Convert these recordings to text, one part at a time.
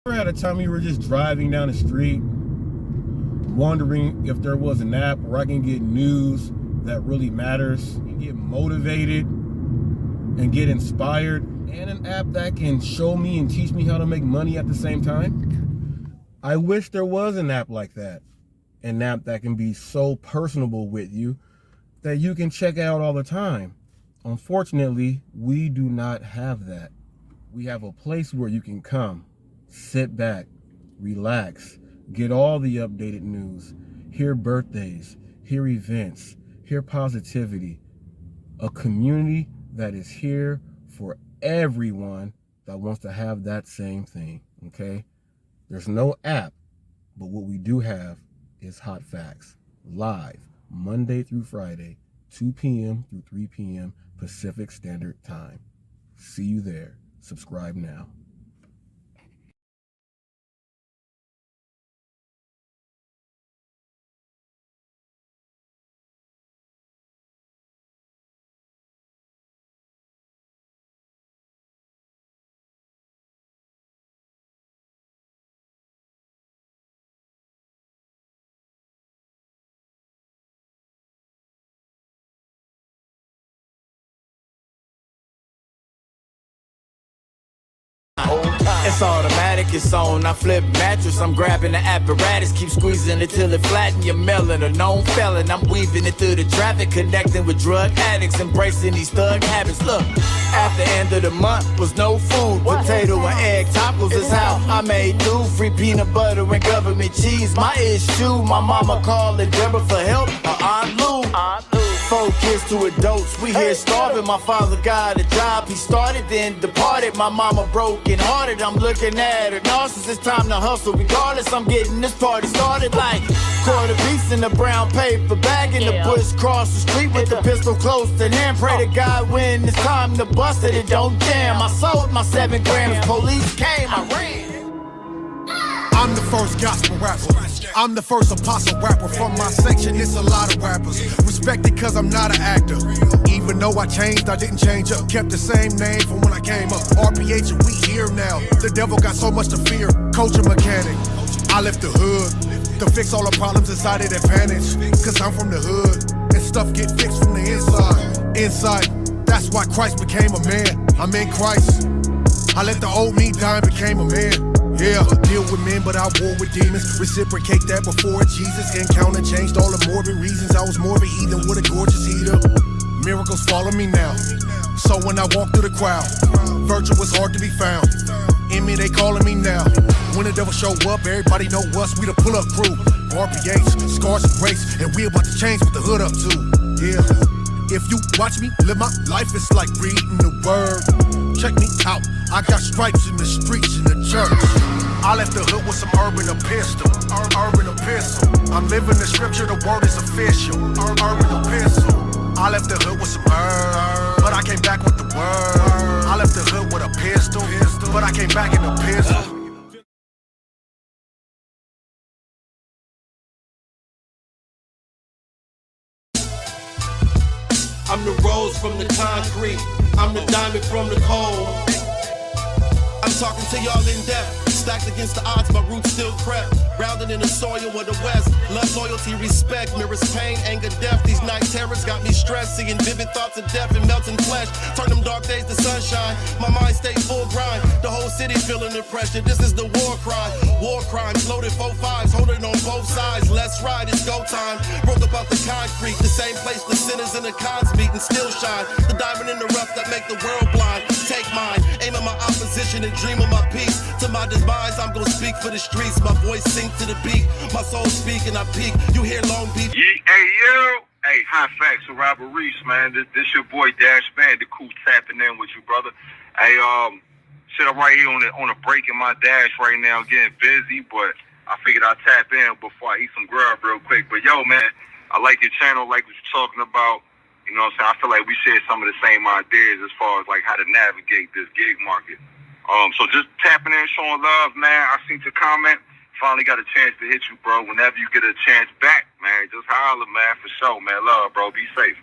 At a time you were just driving down the street, wondering if there was an app where I can get news that really matters, and get motivated and get inspired, and an app that can show me and teach me how to make money at the same time? I wish there was an app like that. An app that can be so personable with you that you can check out all the time. Unfortunately, we do not have that. We have a place where you can come, sit back, relax, get all the updated news, hear birthdays, hear events, hear positivity. A community that is here for everyone that wants to have that same thing, okay? There's no app, but what we do have is Hot Facts, live, Monday through Friday, 2 p.m. through 3 p.m. Pacific Standard Time. See you there. Subscribe now. It's automatic, it's on. I flip mattress, I'm grabbing the apparatus, keep squeezing it till it flatten your melon. A known felon, I'm weaving it through the traffic, connecting with drug addicts, embracing these thug habits. Look, at the end of the month was no food. Potato and egg tacos is how I made do. Free peanut butter and government cheese. My issue, my mama calling Deborah for help. Her Aunt Lou. 4 kids to adults, we here starving. My father got a job, he started then departed. My mama broken hearted, I'm looking at her nonsense. It's time to hustle regardless, I'm getting this party started. Like quarter beats in a brown paper bag in the bush, cross the street with the pistol close to hand. Pray to God when it's time to bust it, it don't jam. I sold my 7 grams, police came, I ran. I'm the first gospel rapper. I'm the first apostle rapper. From my section, it's a lot of rappers. Respected cause I'm not an actor. Even though I changed, I didn't change up. Kept the same name from when I came up. RPH and we here now. The devil got so much to fear. Culture mechanic. I left the hood to fix all the problems inside of advantage. Cause I'm from the hood. And stuff get fixed from the inside. Inside. That's why Christ became a man. I'm in Christ. I let the old me die and became a man. Yeah, deal with men, but I war with demons. Reciprocate that before Jesus encounter changed all the morbid reasons. I was more of a heathen with a gorgeous heater. Miracles follow me now. So when I walk through the crowd, virtue was hard to be found. In me, they calling me now. When the devil show up, everybody know us. We the pull-up crew. RPH, scars and grace, and we about to change with the hood up too. Yeah. If you watch me live my life, it's like reading the word. Check me out, I got stripes in the streets in the church. I left the hood with some urban epistle. Urban epistle. I'm living the scripture, the word is official. Urban epistle. I left the hood with some but I came back with the word. I left the hood with a pistol, but I came back in a pistol. I'm the rose from the concrete. I'm the diamond from the coal. I'm talking to y'all in depth. Stacked against the odds, my roots still crept. Grounded in the soil of the West. Love, loyalty, respect, mirrors pain, anger, death. These night terrors got me stressed. Seeing vivid thoughts of death and melting flesh. Turn them dark days to sunshine. My mind stays full grind. The whole city feeling the pressure. This is the war cry. War crimes, loaded 4-5s, holding on both sides. Let's ride, it's go time. Broke up out the concrete. The same place the sinners and the cons meet and still shine. The diamond in the rough that make the world blind. Take mine, aim at my opposition and dream of my peace. To my demise, I'm gonna speak for the streets. My voice sink to the beat. My soul speak and I peak. You hear Long Beach. Hey, yo. Hey, Hot Facts with Robert Reese, man. This your boy Dash Bandicoot tapping in with you, brother. Hey, shit, I'm right here on a break in my dash right now, getting busy, but I figured I'd tap in before I eat some grub real quick. But yo, man, I like your channel, like what you're talking about. You know what I'm saying? I feel like we share some of the same ideas as far as like how to navigate this gig market. So just tapping in, showing love, man. I seen your comment. Finally got a chance to hit you, bro. Whenever you get a chance back, man, just holler, man, for sure, man. Love, bro. Be safe.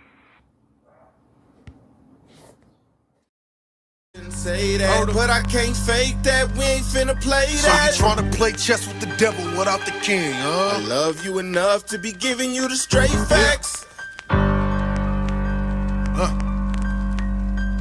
say that, but I can't fake that. We ain't finna play that. So you tryna play chess with the devil without the king, huh? I love you enough to be giving you the straight facts.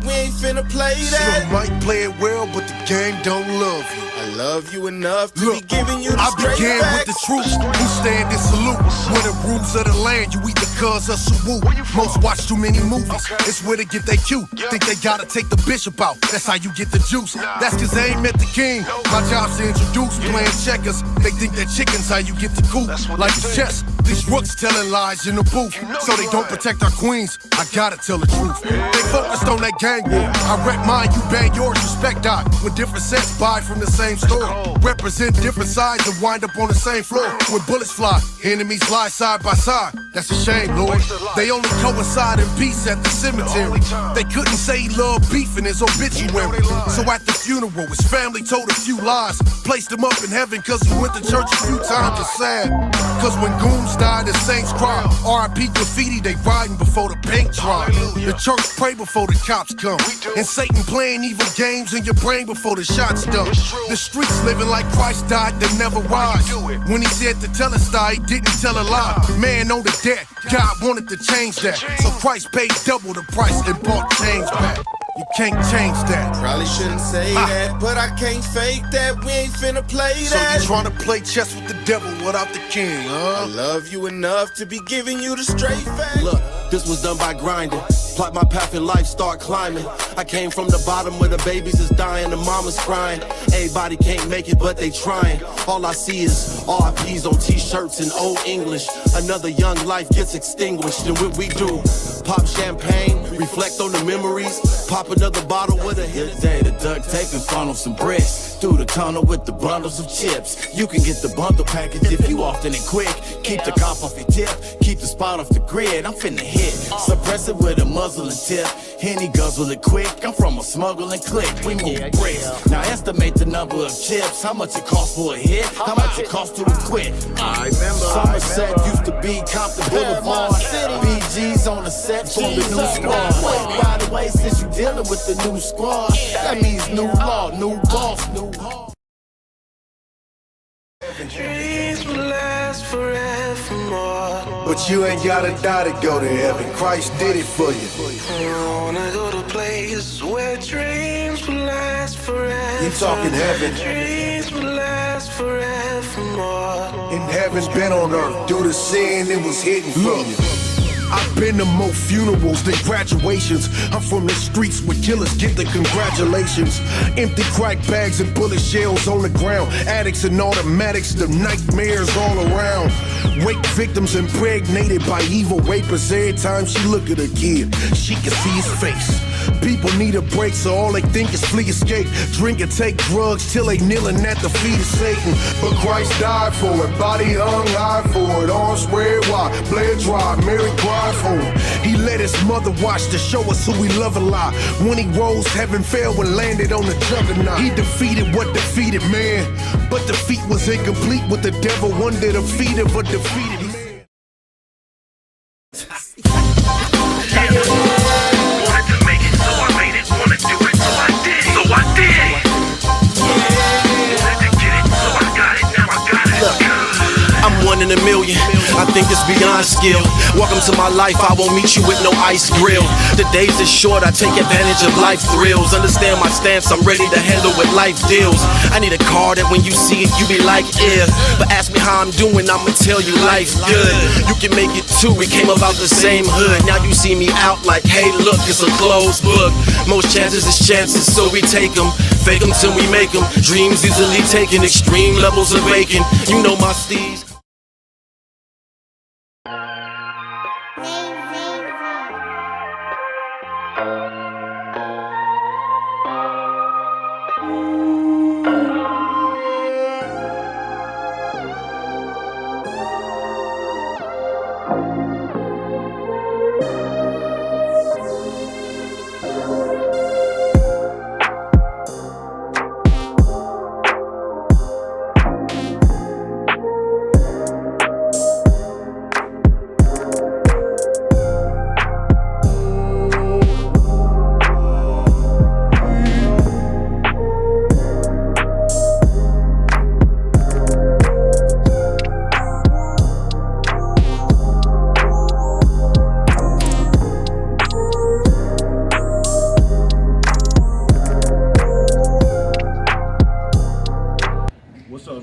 We ain't finna play that. You might play it well, but the game don't love you. I love you enough to be giving you the I straight began facts. with the truth. You stand and salute. Where the rules of the land, you either cuz or suwoo. Most watch too many movies. It's where they get their cue. Think they gotta take the bishop out. That's how you get the juice. That's cause they ain't met the king. My job's to introduce, playing checkers. They think that chicken's how you get the coup. Like it's chess. These rooks telling lies in the booth. So they don't protect our queens. I gotta tell the truth. They focused on that gang war. I wreck mine, you bang yours, respect die. When different sets buy from the same store. Represent different sides and wind up on the same floor. When bullets fly, enemies lie side by side. That's a shame, Lord. They only coincide in peace at the cemetery. They couldn't say he loved beef in his obituary. So at the funeral, his family told a few lies. Placed him up in heaven cause he went to church a few times. It's sad. Cause when goons die, the saints cry. R.I.P. graffiti, they riding before the paint dry. The church pray before the cops come. And Satan playing evil games in your brain before the shots done. The streets living like Christ died, they never rise. When he said to tell us die, he didn't tell a lie. Man on the debt, God wanted to change that. So Christ paid double the price and bought change back. You can't change that. Probably shouldn't say that, but I can't fake that. We ain't finna play that. So you tryna play chess with the devil without the king, huh? I love you enough to be giving you the straight facts. Look, this was done by grinding. Plot my path in life, start climbing. I came from the bottom where the babies is dying, the mama's crying. Everybody can't make it, but they trying. All I see is RIPs on t-shirts in old English. Another young life gets extinguished, and what we do, pop champagne, reflect on the memories, pop another bottle with a hit. Day the duct tape and funnel some bricks through the tunnel with the bundles of chips. You can get the bundle package if you often and quick. Keep the cop off your tip, keep the spot off the grid. I'm finna hit, suppress it with a muzzle and tip. Henny guzzle it quick. I'm from a smuggling clique. We move bricks. Now estimate the number of chips. How much it costs for a hit? How much it costs to acquit? I remember Somerset used to be Compton Boulevard. BG's on the set for the new squad. By the way, since you dealing with the new squad, that means new law, new boss, new home. Dreams will last forevermore. But you ain't gotta die to go to heaven. Christ did it for you. I wanna go to places where dreams will last forever. You talking heaven. Dreams will last forevermore. And heaven's been on earth. Due to sin, it was hidden from you. I've been to more funerals than graduations. I'm from the streets where killers get the congratulations. Empty crack bags and bullet shells on the ground. Addicts and automatics, the nightmares all around. Rape victims impregnated by evil rapers. Every time she look at her kid, she can see his face. People need a break, so all they think is flee, escape. Drink and take drugs till they kneeling at the feet of Satan. But Christ died for it, body hung high for it. Arms spread wide, bled dry, Mary cried for him. He let his mother watch to show us who we love and lie. When he rose, heaven fell and landed on the juggernaut. He defeated what defeated man, but defeat was incomplete with the devil. One did a feat of a defeated man. One in a million, I think it's beyond skill. Welcome to my life, I won't meet you with no ice grill. The days is short, I take advantage of life thrills. Understand my stance, I'm ready to handle what life deals. I need a car that when you see it, you be like, yeah. But ask me how I'm doing, I'ma tell you life's good. You can make it too, we came about the same hood. Now you see me out like, hey look, it's a closed book. Most chances is chances, so we take them. Fake them till we make them. Dreams easily taken, extreme levels of bacon. You know my steez.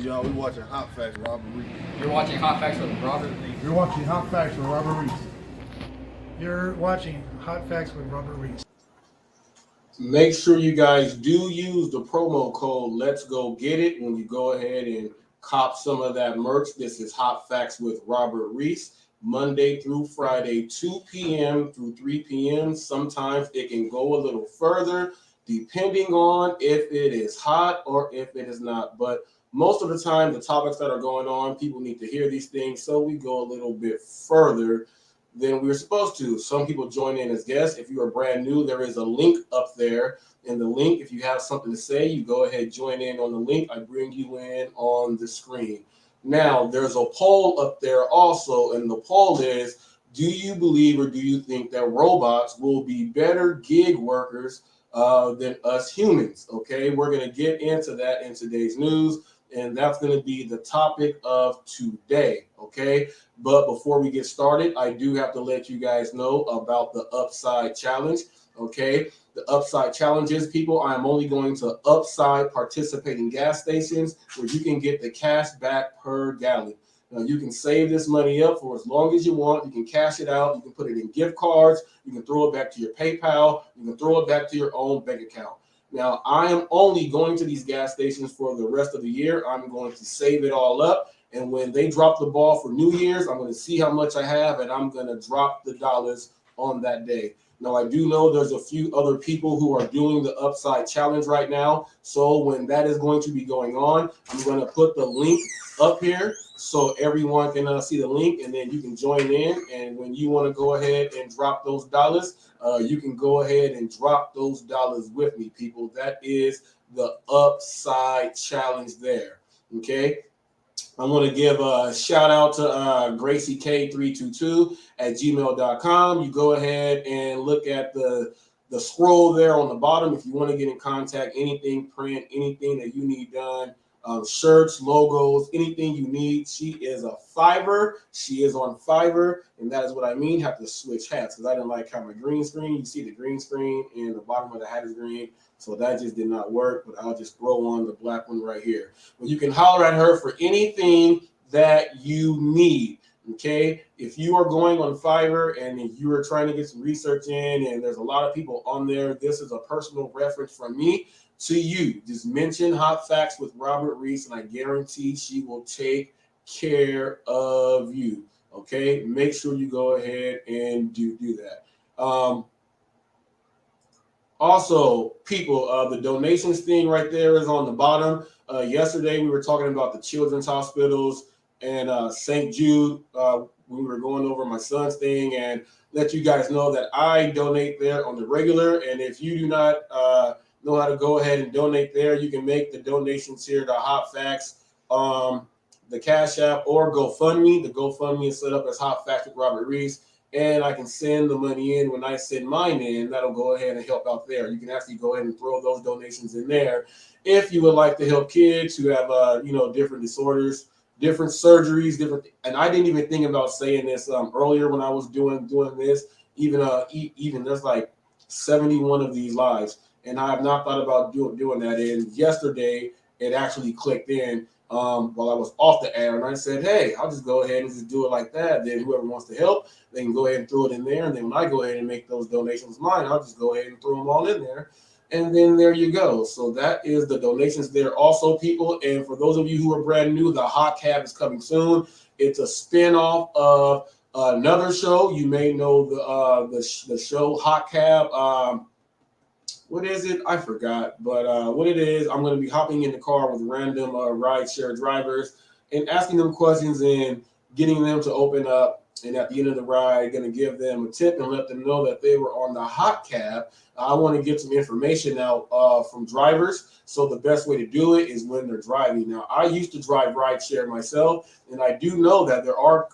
y'all. We watching Hot Facts with Robert Reese. You're watching Hot Facts with Robert Reese. You're watching Hot Facts with Robert Reese. You're watching Hot Facts with Robert Reese. Make sure you guys do use the promo code Let's Go Get It when you go ahead and cop some of that merch. This is Hot Facts with Robert Reese, Monday through Friday, 2 p.m. through 3 p.m. Sometimes it can go a little further depending on if it is hot or if it is not. But most of the time, the topics that are going on, people need to hear these things, so we go a little bit further than we're supposed to. Some people join in as guests. If you are brand new, there is a link up there. In the link, if you have something to say, you go ahead, join in on the link. I bring you in on the screen. Now, there's a poll up there also, and the poll is, do you believe or do you think that robots will be better gig workers than us humans? Okay, we're going to get into that in today's news, and that's going to be the topic of today. Okay, but before we get started, I do have to let you guys know about the Upside Challenge. Okay, the Upside Challenge is, people, I am only going to upside participating gas stations where you can get the cash back per gallon. Now, you can save this money up for as long as you want. You can cash it out. You can put it in gift cards. You can throw it back to your PayPal. You can throw it back to your own bank account. Now, I am only going to these gas stations for the rest of the year. I'm going to save it all up. And when they drop the ball for New Year's, I'm going to see how much I have, and I'm going to drop the dollars on that day. Now, I do know there's a few other people who are doing the Upside Challenge right now. So when that is going to be going on, I'm going to put the link up here so everyone can see the link, and then you can join in. And when you want to go ahead and drop those dollars, you can go ahead and drop those dollars with me, people. That is the Upside Challenge there. Okay. I want to give a shout out to GracieK322@gmail.com. You go ahead and look at the scroll there on the bottom if you want to get in contact, anything print, anything that you need done, shirts, logos, anything you need. She is a Fiverr. She is on Fiverr, and that is what I mean. Have to switch hats because I didn't like how my green screen. You see the green screen and the bottom of the hat is green. So that just did not work, but I'll just throw on the black one right here. Well, you can holler at her for anything that you need, okay? If you are going on Fiverr and if you are trying to get some research in and there's a lot of people on there, this is a personal reference from me to you. Just mention Hot Facts with Robert Reese, and I guarantee she will take care of you, okay? Make sure you go ahead and do that. Also, people, the donations thing right there is on the bottom. Yesterday, we were talking about the children's hospitals and St. Jude. We were going over my son's thing and let you guys know that I donate there on the regular. And if you do not know how to go ahead and donate there, you can make the donations here to Hot Facts, the Cash App, or GoFundMe. The GoFundMe is set up as Hot Facts with Robert Reese. And I can send the money in. When I send mine in, that'll go ahead and help out there. You can actually go ahead and throw those donations in there if you would like to help kids who have, different disorders, different surgeries, And I didn't even think about saying this earlier when I was doing this. Even there's like 71 of these lives, and I have not thought about doing that. And yesterday, it actually clicked in while I was off the air, and I said, hey, I'll just go ahead and just do it like that. Then whoever wants to help, they can go ahead and throw it in there. And then when I go ahead and make those donations mine, I'll just go ahead and throw them all in there. And then there you go. So that is the donations there also, people. And for those of you who are brand new, the Hot Cab is coming soon. It's a spinoff of another show. You may know the show Hot Cab. What is it? I forgot. But what it is, I'm going to be hopping in the car with random rideshare drivers and asking them questions and getting them to open up. And at the end of the ride, going to give them a tip and let them know that they were on the Hot Cab. I want to get some information out from drivers. So the best way to do it is when they're driving. Now, I used to drive rideshare myself, and I do know that there are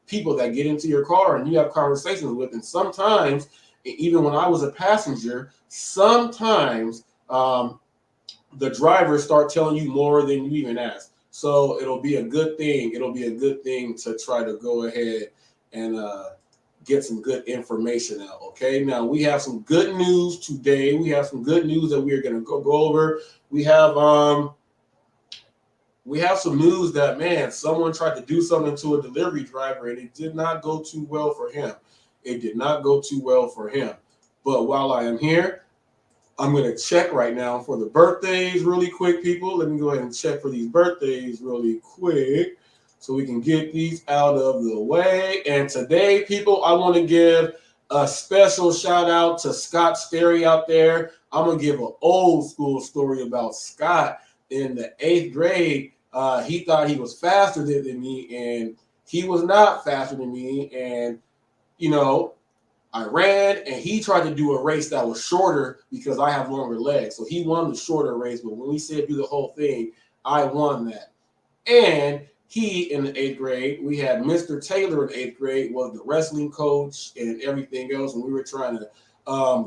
people that get into your car and you have conversations with. And sometimes, even when I was a passenger, sometimes the drivers start telling you more than you even ask. So it'll be a good thing. It'll be a good thing to try to go ahead and get some good information out. Okay. Now we have some good news today. We have some good news that we are going to go over. We have we have some news that, man, someone tried to do something to a delivery driver and it did not go too well for him. It did not go too well for him. But while I am here, I'm going to check right now for the birthdays really quick, people. Let me go ahead and check for these birthdays really quick so we can get these out of the way. And today, people, I want to give a special shout out to Scott Sterry out there. I'm going to give an old school story about Scott in the 8th grade. He thought he was faster than me, and he was not faster than me. And, you know, I ran, and he tried to do a race that was shorter because I have longer legs. So he won the shorter race, but when we said do the whole thing, I won that. And he, in the 8th grade, we had Mr. Taylor in 8th grade, was the wrestling coach and everything else. And we were trying to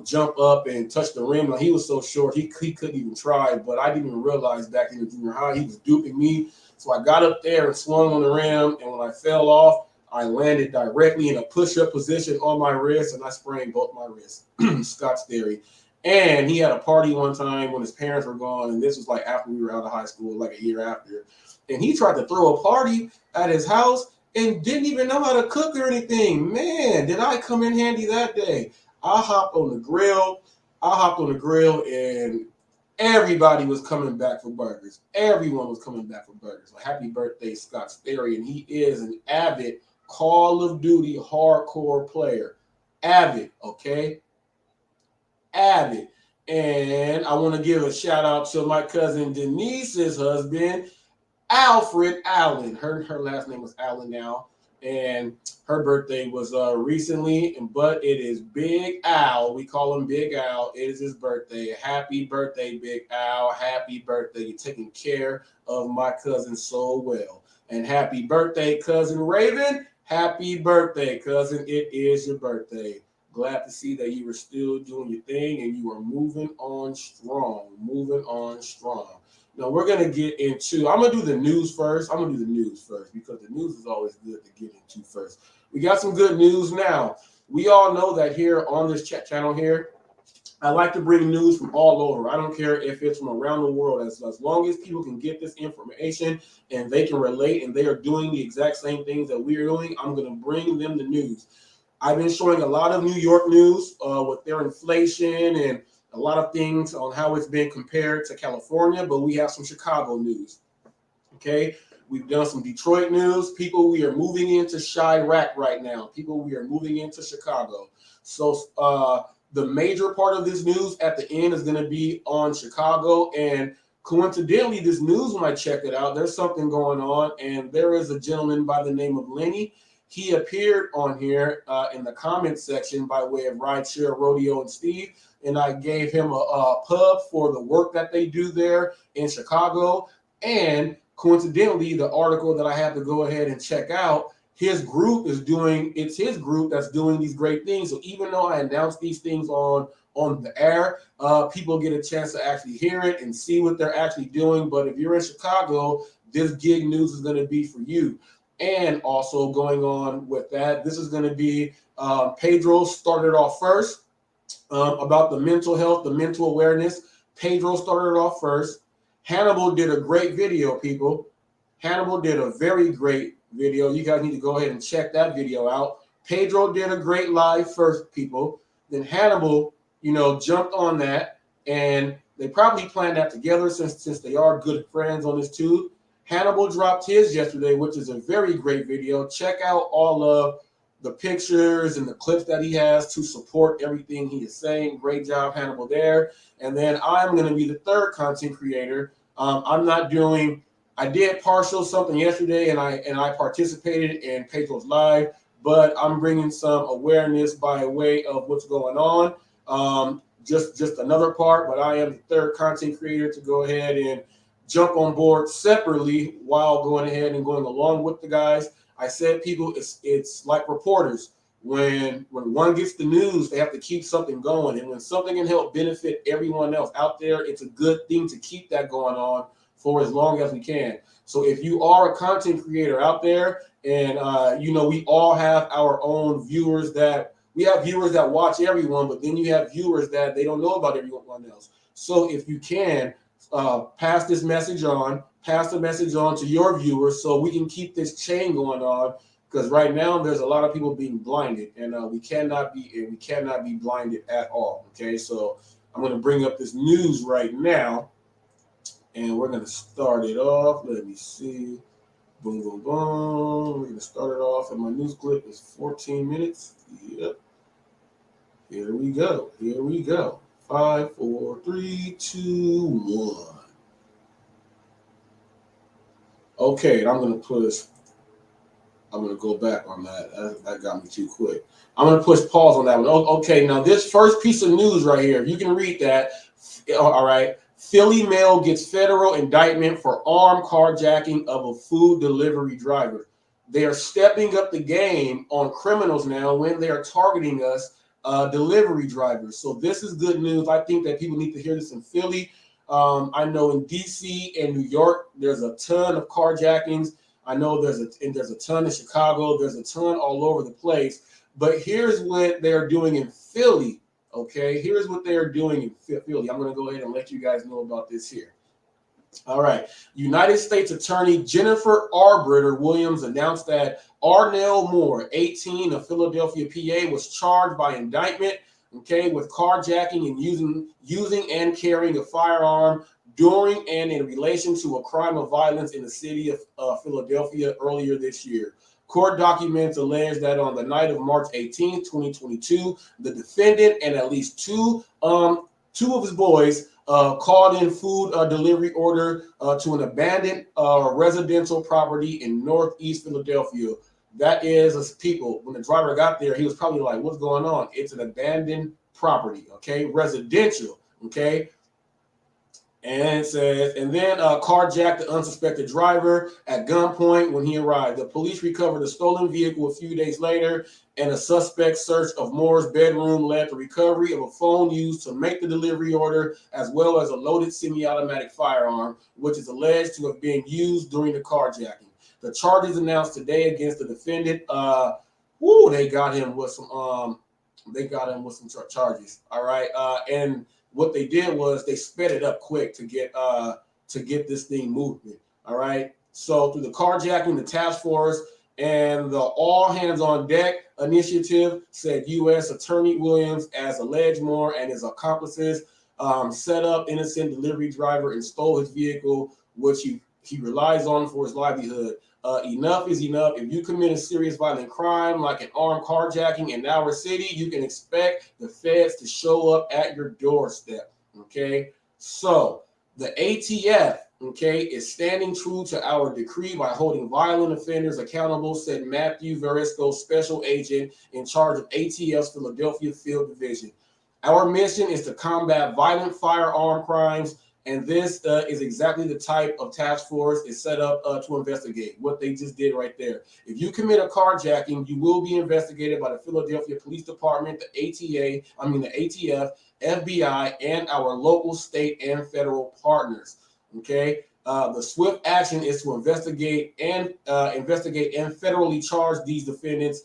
jump up and touch the rim. Now, he was so short, he couldn't even try, but I didn't even realize back in the junior high, he was duping me. So I got up there and swung on the rim, and when I fell off, I landed directly in a push-up position on my wrist, and I sprained both my wrists. Scott Sterry. And he had a party one time when his parents were gone, and this was like after we were out of high school, like a year after. And he tried to throw a party at his house and didn't even know how to cook or anything. Man, did I come in handy that day. I hopped on the grill, and everybody was coming back for burgers. Everyone was coming back for burgers. So happy birthday, Scott Sterry. And he is an avid Call of Duty hardcore player. Avid, okay? Avid. And I want to give a shout out to my cousin Denise's husband, Alfred Allen. Her last name was Allen now. And her birthday was recently, but it is Big Al. We call him Big Al. It is his birthday. Happy birthday, Big Al. Happy birthday. You're taking care of my cousin so well. And happy birthday, cousin Raven. Happy birthday, cousin. It is your birthday. Glad to see that you were still doing your thing and you are moving on strong. Now, we're going to get into, I'm going to do the news first. Because the news is always good to get into first. We got some good news now. We all know that here on this chat channel here, I like to bring news from all over. I don't care if it's from around the world. As long as people can get this information and they can relate and they are doing the exact same things that we are doing, I'm going to bring them the news. I've been showing a lot of New York news with their inflation and a lot of things on how it's been compared to California, but we have some Chicago news. Okay, we've done some Detroit news. People, we are moving into Chirac right now. We are moving into Chicago. So the major part of this news at the end is going to be on Chicago. And coincidentally, this news, when I checked it out, there's something going on. And there is a gentleman by the name of Lenny. He appeared on here in the comments section by way of Rideshare, Rodeo, and Steve. And I gave him a pub for the work that they do there in Chicago. And coincidentally, the article that I had to go ahead and check out, his group is doing, it's his group that's doing these great things. So even though I announced these things on the air, people get a chance to actually hear it and see what they're actually doing. But if you're in Chicago, this gig news is going to be for you. And also going on with that, this is going to be Pedro started off first about the mental health, the mental awareness. Pedro started off first. Hannibal did a great video, people. Hannibal did a very great video. You guys need to go ahead and check that video out. Pedro did a great live first, people. Then Hannibal, jumped on that, and they probably planned that together since they are good friends on this tube. Hannibal dropped his yesterday, which is a very great video. Check out all of the pictures and the clips that he has to support everything he is saying. Great job, Hannibal, there. And then I'm going to be the third content creator. I did partial something yesterday, and I participated in Pedro's live, but I'm bringing some awareness by way of what's going on. Just another part, but I am the third content creator to go ahead and jump on board separately while going ahead and going along with the guys. I said, people, it's like reporters. When one gets the news, they have to keep something going. And when something can help benefit everyone else out there, it's a good thing to keep that going on for as long as we can. So if you are a content creator out there, and we all have our own viewers we have viewers that watch everyone, but then you have viewers that they don't know about everyone else. So if you can, pass this message on, pass the message on to your viewers so we can keep this chain going on, because right now there's a lot of people being blinded, and we cannot be blinded at all. Okay, so I'm going to bring up this news right now, and we're going to start it off. Let me see. Boom, boom, boom. We're going to start it off, and my news clip is 14 minutes. Yep. Here we go. Here we go. 5, 4, 3, 2, 1. Okay, and I'm going to go back on that. That got me too quick. I'm going to push pause on that one. Okay, now this first piece of news right here, if you can read that. All right. Philly male gets federal indictment for armed carjacking of a food delivery driver. They are stepping up the game on criminals now when they are targeting us, delivery drivers. So this is good news. I think that people need to hear this in Philly. I know in DC and New York, there's a ton of carjackings. I know there's a ton in Chicago. There's a ton all over the place. But here's what they're doing in Philly. Okay, here's what they're doing in Philly. I'm going to go ahead and let you guys know about this here. All right. United States Attorney Jennifer Arbiter Williams announced that Arnell Moore, 18, of Philadelphia, PA, was charged by indictment, okay, with carjacking and using and carrying a firearm during and in relation to a crime of violence in the city of Philadelphia earlier this year. Court documents allege that on the night of March 18, 2022, the defendant and at least two of his boys called in food delivery order to an abandoned residential property in northeast Philadelphia. That is, people, when the driver got there, he was probably like, what's going on? It's an abandoned property, okay? Residential, okay? And it says, and then carjacked the unsuspected driver at gunpoint when he arrived. The police recovered a stolen vehicle a few days later, and a suspect search of Moore's bedroom led to recovery of a phone used to make the delivery order, as well as a loaded semi-automatic firearm, which is alleged to have been used during the carjacking. The charges announced today against the defendant, they got him with some charges. All right, and what they did was they sped it up quick to get this thing moving. All right. So through the carjacking, the task force and the all hands on deck initiative, said U.S. Attorney Williams, as alleged Moore and his accomplices set up innocent delivery driver and stole his vehicle, which he relies on for his livelihood. Enough is enough. If you commit a serious violent crime like an armed carjacking in our city, you can expect the feds to show up at your doorstep. Okay, so the ATF, okay, is standing true to our decree by holding violent offenders accountable, said Matthew Verisco, special agent in charge of ATF's Philadelphia Field Division. Our mission is to combat violent firearm crimes, and this is exactly the type of task force is set up to investigate what they just did right there. If you commit a carjacking, you will be investigated by the Philadelphia Police Department, the ATF, FBI, and our local, state, and federal partners. Okay. The swift action is to investigate and federally charge these defendants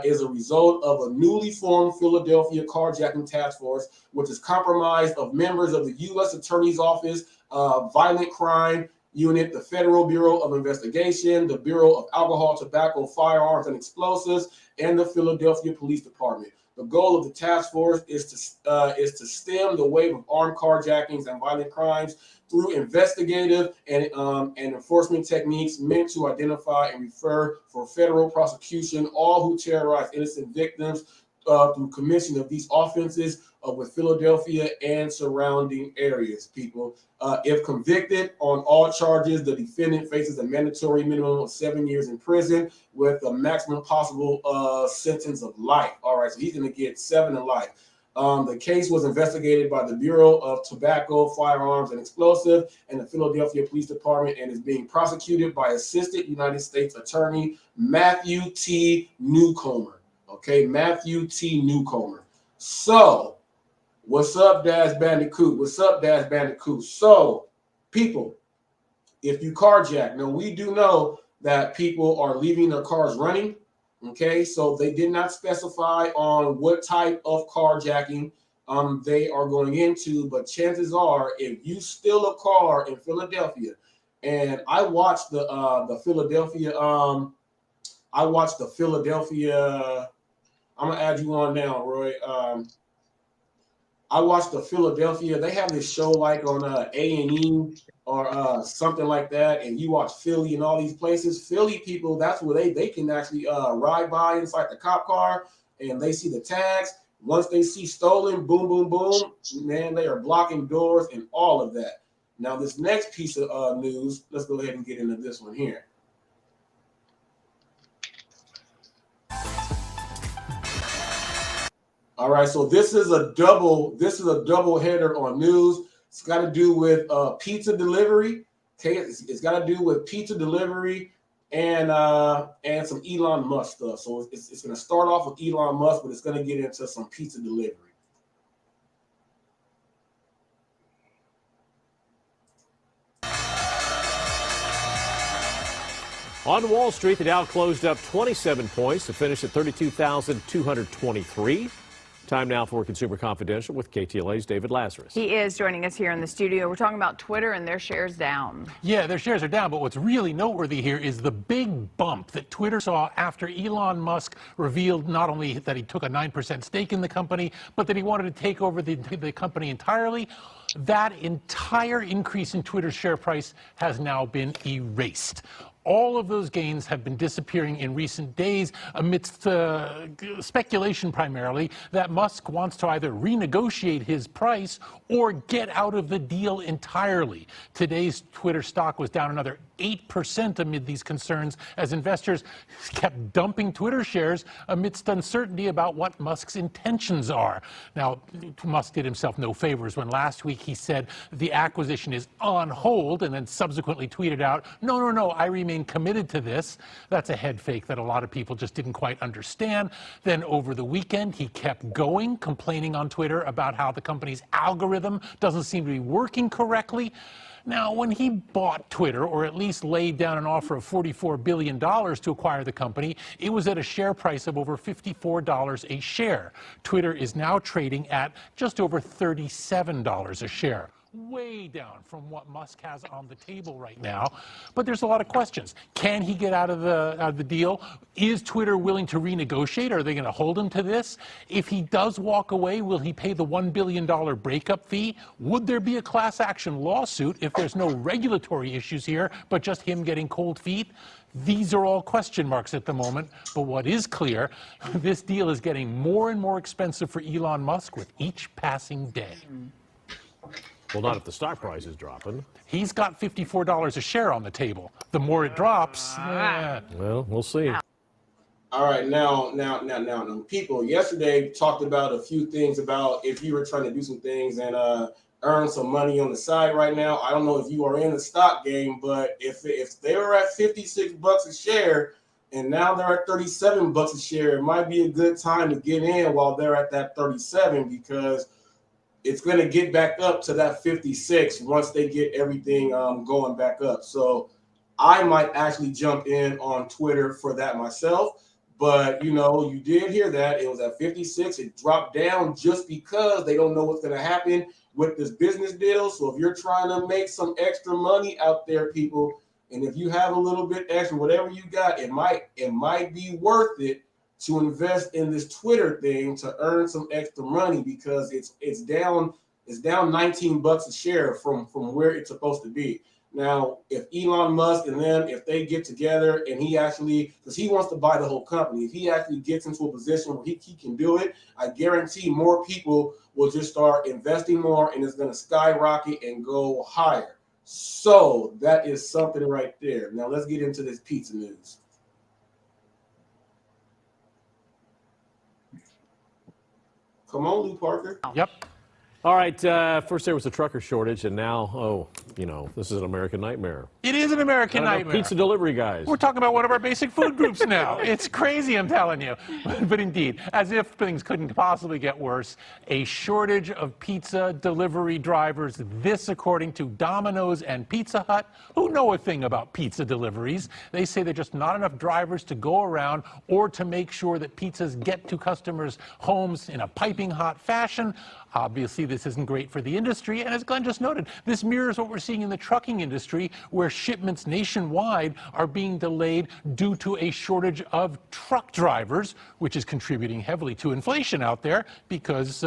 is a result of a newly formed Philadelphia carjacking task force, which is comprised of members of the U.S. Attorney's Office, Violent Crime Unit, the Federal Bureau of Investigation, the Bureau of Alcohol, Tobacco, Firearms, and Explosives, and the Philadelphia Police Department. The goal of the task force is to stem the wave of armed carjackings and violent crimes through investigative and enforcement techniques meant to identify and refer for federal prosecution all who terrorize innocent victims through commission of these offenses with Philadelphia and surrounding areas. People, if convicted on all charges, the defendant faces a mandatory minimum of 7 years in prison with a maximum possible sentence of life. All right, so he's going to get 7 to life. The case was investigated by the Bureau of Tobacco, Firearms, and Explosives and the Philadelphia Police Department, and is being prosecuted by Assistant United States Attorney Matthew T. Newcomer. Okay, Matthew T. Newcomer. So, what's up, Dash Bandicoot? What's up, Dash Bandicoot? So, people, if you carjack, now we do know that people are leaving their cars running. Okay, so they did not specify on what type of carjacking they are going into. But chances are, if you steal a car in Philadelphia, and I watched the Philadelphia, I'm gonna add you on now, Roy. I watched the Philadelphia. They have this show like on A&E or something like that, and you watch Philly and all these places. Philly people, that's where they can actually ride by inside the cop car, and they see the tags. Once they see stolen, boom, boom, boom, man, they are blocking doors and all of that. Now, this next piece of news, let's go ahead and get into this one here. All right, so this is a double header on news. It's got to do with pizza delivery. Okay, it's got to do with pizza delivery and some Elon Musk stuff. So it's going to start off with Elon Musk, but it's going to get into some pizza delivery. On Wall Street, the Dow closed up 27 points to finish at 32,223. Time now for Consumer Confidential with KTLA's David Lazarus. He is joining us here in the studio. We're talking about Twitter and their shares down. Yeah, their shares are down, but what's really noteworthy here is the big bump that Twitter saw after Elon Musk revealed not only that he took a 9% stake in the company, but that he wanted to take over the company entirely. That entire increase in Twitter's share price has now been erased. All of those gains have been disappearing in recent days amidst speculation primarily that Musk wants to either renegotiate his price or get out of the deal entirely. Today's Twitter stock was down another 8% amid these concerns as investors kept dumping Twitter shares amidst uncertainty about what Musk's intentions are. Now, Musk did himself no favors when last week he said the acquisition is on hold and then subsequently tweeted out, no, I remain committed to this. That's a head fake that a lot of people just didn't quite understand. Then over the weekend, he kept going, complaining on Twitter about how the company's algorithm doesn't seem to be working correctly. Now, when he bought Twitter, or at least laid down an offer of $44 billion to acquire the company, it was at a share price of over $54 a share. Twitter is now trading at just over $37 a share. Way down from what Musk has on the table right now. But there's a lot of questions. Can he get out of the deal? Is Twitter willing to renegotiate? Are they going to hold him to this? If he does walk away, will he pay the $1 billion breakup fee? Would there be a class action lawsuit if there's no regulatory issues here, but just him getting cold feet? These are all question marks at the moment, but what is clear, this deal is getting more and more expensive for Elon Musk with each passing day. Well, not if the stock price is dropping. He's got $54 a share on the table. The more it drops, well, we'll see. All right, now, people, yesterday talked about a few things about if you were trying to do some things and earn some money on the side right now. I don't know if you are in the stock game, but if they were at $56 a share and now they're at $37 a share, it might be a good time to get in while they're at that 37 because it's going to get back up to that 56 once they get everything going back up. So I might actually jump in on Twitter for that myself. But, you did hear that. It was at 56. It dropped down just because they don't know what's going to happen with this business deal. So if you're trying to make some extra money out there, people, and if you have a little bit extra, whatever you got, it might be worth it to invest in this Twitter thing to earn some extra money because it's down $19 a share from where it's supposed to be. Now, if Elon Musk and them, if they get together and he actually, because he wants to buy the whole company, if he actually gets into a position where he can do it, I guarantee more people will just start investing more and it's going to skyrocket and go higher. So that is something right there. Now let's get into this pizza news. Come on, Lou Parker. Yep. All right, first there was a trucker shortage, and now, this is an American nightmare. It is an American Not enough nightmare. pizza delivery guys. We're talking about one of our basic food groups now. It's crazy, I'm telling you. But indeed, as if things couldn't possibly get worse, a shortage of pizza delivery drivers. This, according to Domino's and Pizza Hut, who know a thing about pizza deliveries. They say there's just not enough drivers to go around or to make sure that pizzas get to customers' homes in a piping hot fashion. Obviously, this isn't great for the industry, and as Glenn just noted, this mirrors what we're seeing in the trucking industry, where shipments nationwide are being delayed due to a shortage of truck drivers, which is contributing heavily to inflation out there because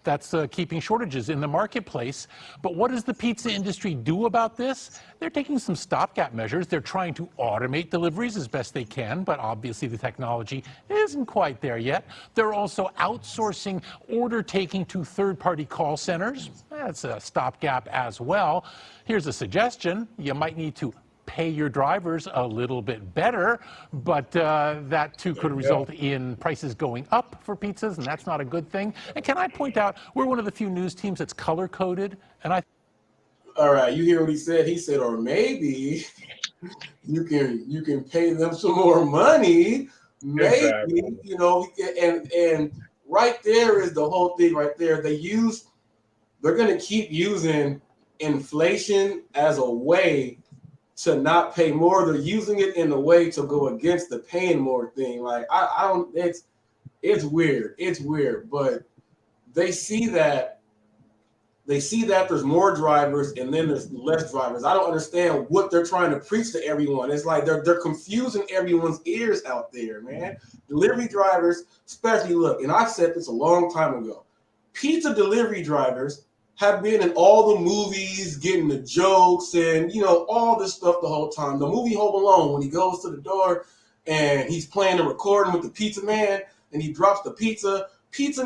that's keeping shortages in the marketplace. But what does the pizza industry do about this? They're taking some stopgap measures. They're trying to automate deliveries as best they can, but obviously the technology isn't quite there yet. They're also outsourcing order taking to third-party call centers. That's a stopgap as well. Here's a suggestion. You might need to pay your drivers a little bit better, but that too could result in prices going up for pizzas, and that's not a good thing. And can I point out, we're one of the few news teams that's color-coded, and I... All right, you hear what he said? He said, or maybe you can pay them some more money. Maybe, Exactly. you know, and right there is the whole thing right there. They're gonna keep using inflation as a way to not pay more. They're using it in a way to go against the paying more thing. Like I don't, it's weird. It's weird, but they see that there's more drivers and then there's less drivers. I don't understand what they're trying to preach to everyone. It's like they're confusing everyone's ears out there, man. Delivery drivers, especially, look, and I've said this a long time ago, pizza delivery drivers have been in all the movies, getting the jokes and, you know, all this stuff the whole time. The movie Home Alone, when he goes to the door and he's playing the recording with the pizza man and he drops the pizza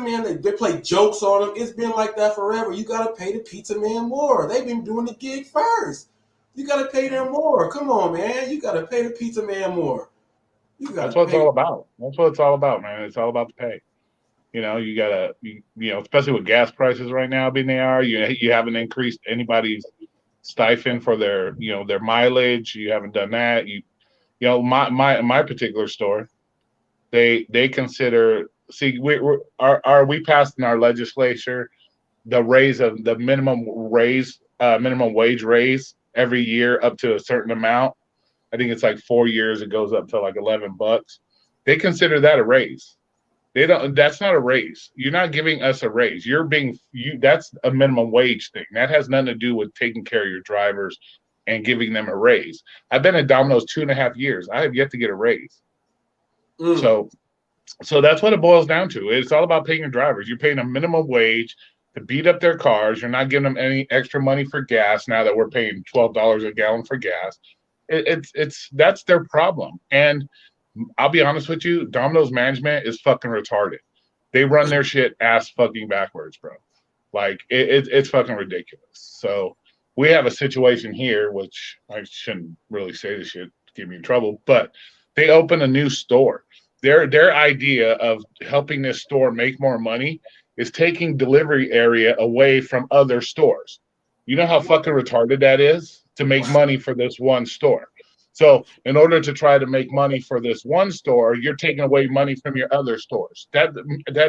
man, they play jokes on him. It's been like that forever. You got to pay the pizza man more. They've been doing the gig first. You got to pay them more. Come on, man. You got to pay the pizza man more. That's what it's all about. That's what it's all about, man. It's all about the pay. You know, you gotta, you know, especially with gas prices right now being they are, you haven't increased anybody's stipend for their, you know, their mileage. You haven't done that. You know, my particular store, they consider. See, we passed in our legislature the raise of the minimum wage raise every year up to a certain amount. I think it's like 4 years. It goes up to like $11. They consider that a raise. They don't. That's not a raise. You're not giving us a raise. That's a minimum wage thing. That has nothing to do with taking care of your drivers and giving them a raise. I've been at Domino's 2.5 years. I have yet to get a raise. So that's what it boils down to. It's all about paying your drivers. You're paying a minimum wage to beat up their cars. You're not giving them any extra money for gas now that we're paying $12 a gallon for gas. That's their problem. And I'll be honest with you, Domino's management is fucking retarded. They run their shit ass fucking backwards, bro. Like it's fucking ridiculous. So we have a situation here, which I shouldn't really say this shit to get me in trouble, but they open a new store. Their idea of helping this store make more money is taking delivery area away from other stores. You know how fucking retarded that is to make money for this one store. So in order to try to make money for this one store, you're taking away money from your other stores. That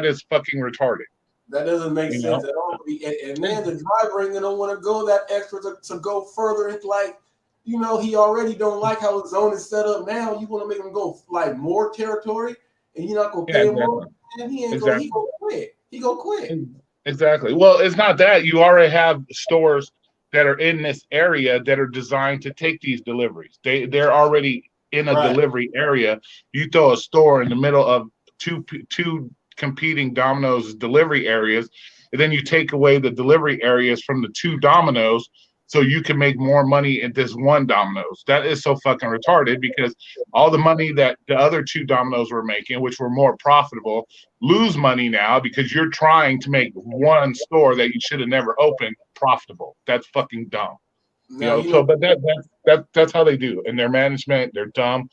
is fucking retarded. That doesn't make sense at all. And then the driver ain't gonna want to go that extra to go further. It's like, you know, he already don't like how his zone is set up now. You want to make him go like more territory, and you're not gonna pay him more. And he ain't gonna quit. He gonna quit. Exactly. Well, it's not that. You already have stores that are in this area that are designed to take these deliveries. They're already in a delivery area. You throw a store in the middle of two competing Domino's delivery areas, and then you take away the delivery areas from the two Domino's so you can make more money at this one Domino's. That is so fucking retarded because all the money that the other two Domino's were making, which were more profitable, lose money now because you're trying to make one store that you should have never opened profitable. That's fucking dumb. But that's how they do. And their management, they're dumb.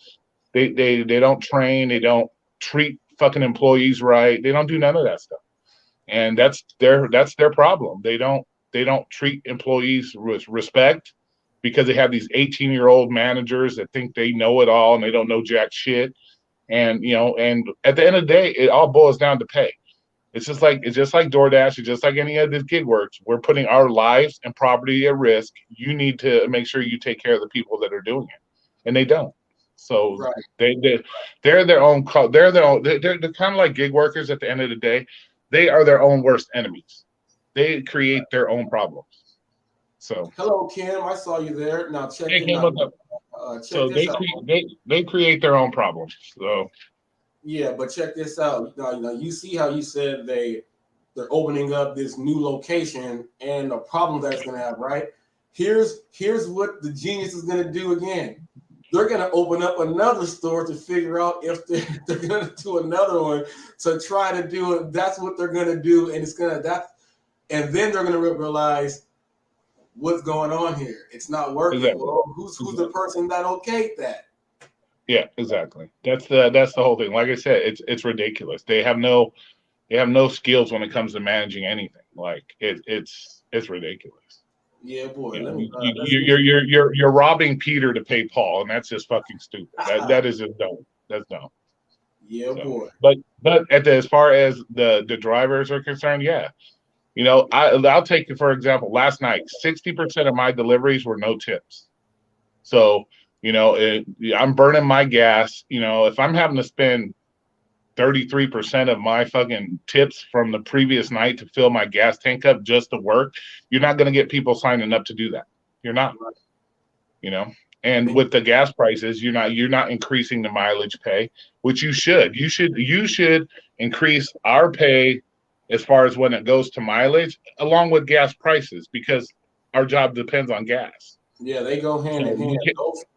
They don't train. They don't treat fucking employees right. They don't do none of that stuff. And that's their problem. They don't treat employees with respect because they have these 18-year-old managers that think they know it all and they don't know jack shit. And and at the end of the day, it all boils down to pay. It's just like DoorDash. It's just like any other gig works. We're putting our lives and property at risk. You need to make sure you take care of the people that are doing it, and they don't. So they're their own. They're kind of like gig workers. At the end of the day, they are their own worst enemies. They create their own problems. So hello, Kim. I saw you there. Now check hey, it Kim, out. what's up? Check So this out. they create their own problems. So yeah, but check this out. Now you see how you said they're opening up this new location and the problem that's going to have, right? Here's what the genius is going to do again. They're going to open up another store to figure out if they're going to do another one to try to do it. That's what they're going to do, and and then they're going to realize what's going on here. It's not working. Exactly. Well, who's the person that okayed that? Yeah, exactly. That's the whole thing. Like I said, it's ridiculous. They have no skills when it comes to managing anything. Like it's ridiculous. Yeah, boy. You're robbing Peter to pay Paul, and that's just fucking stupid. That is just dumb. That's dumb. Yeah, boy. But as far as the drivers are concerned, yeah. I'll take it for example. Last night, 60% of my deliveries were no tips. So, I'm burning my gas. If I'm having to spend 33% of my fucking tips from the previous night to fill my gas tank up just to work, you're not going to get people signing up to do that. You're not. And with the gas prices, you're not increasing the mileage pay, which you should. You should increase our pay as far as when it goes to mileage, along with gas prices, because our job depends on gas. Yeah, they go hand in hand.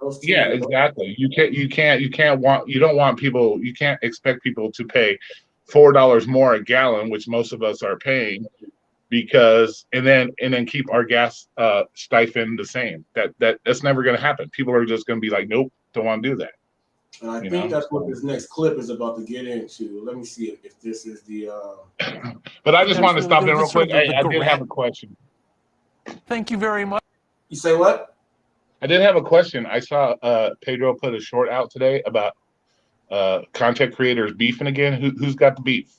Those two, exactly. You can't expect people to pay $4 more a gallon, which most of us are paying, and then keep our gas stipend the same. That's never going to happen. People are just going to be like, nope, don't want to do that. And I think that's what this next clip is about to get into. Let me see if this is the. But I just want to stop there real quick. I did have a question. Thank you very much. You say what? I did have a question. I saw Pedro put a short out today about content creators beefing again. Who's got the beef?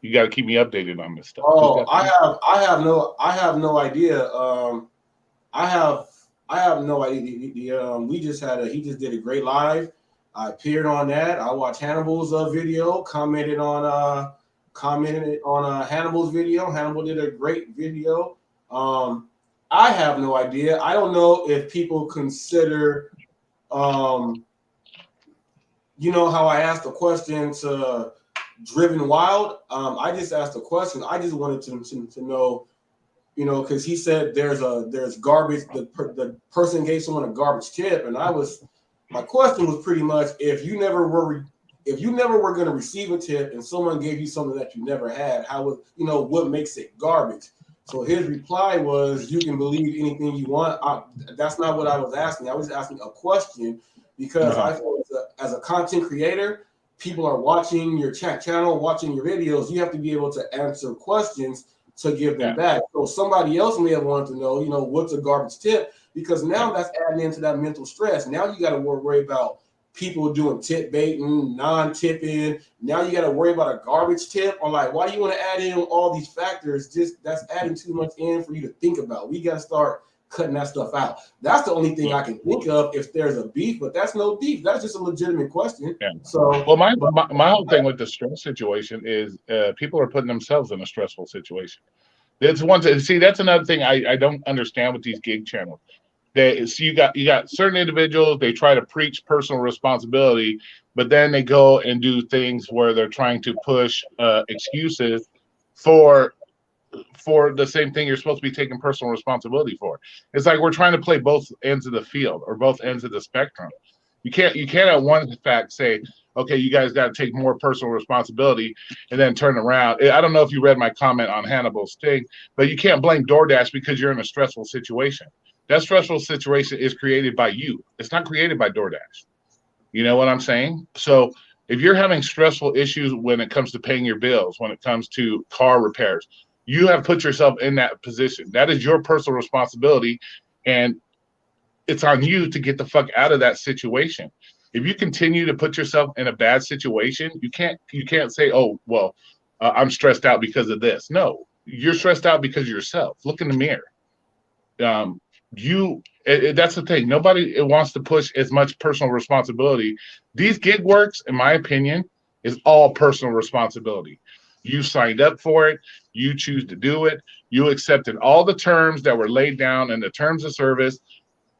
You got to keep me updated on this stuff. Oh, I have no idea. I have no idea. He just did a great live. I appeared on that. I watched Hannibal's video, commented on Hannibal's video. Hannibal did a great video. I have no idea. I don't know if people consider, how I asked the question to Driven Wild. I just asked a question. I just wanted to know, because he said there's garbage. The person gave someone a garbage tip, and my question was pretty much if you never were going to receive a tip and someone gave you something that you never had, what makes it garbage? So his reply was, you can believe anything you want. That's not what I was asking. I was asking a question because I feel as a content creator, people are watching your channel, watching your videos. You have to be able to answer questions to give them back. So somebody else may have wanted to know, what's a garbage tip? Because now that's adding into that mental stress. Now you got to worry about people doing tip baiting, non-tipping. Now you got to worry about a garbage tip. Or why do you want to add in all these factors? That's adding too much in for you to think about. We got to start cutting that stuff out. That's the only thing I can think of if there's a beef, but that's no beef. That's just a legitimate question. Yeah. So, well, my whole thing with the stress situation is people are putting themselves in a stressful situation. That's another thing I don't understand with these gig channels. You got certain individuals, they try to preach personal responsibility, but then they go and do things where they're trying to push excuses for the same thing you're supposed to be taking personal responsibility for. It's like we're trying to play both ends of the field or both ends of the spectrum. You can't at one fact say, okay, you guys got to take more personal responsibility, and then turn around. I don't know if you read my comment on Hannibal's thing, but you can't blame DoorDash because you're in a stressful situation. That stressful situation is created by you. It's not created by DoorDash. You know what I'm saying? So if you're having stressful issues when it comes to paying your bills, when it comes to car repairs, you have put yourself in that position. That is your personal responsibility. And it's on you to get the fuck out of that situation. If you continue to put yourself in a bad situation, you can't say, oh, well, I'm stressed out because of this. No, you're stressed out because of yourself. Look in the mirror. That's the thing. Nobody wants to push as much personal responsibility. These gig works, in my opinion, is all personal responsibility. You signed up for it. You choose to do it. You accepted all the terms that were laid down in the terms of service.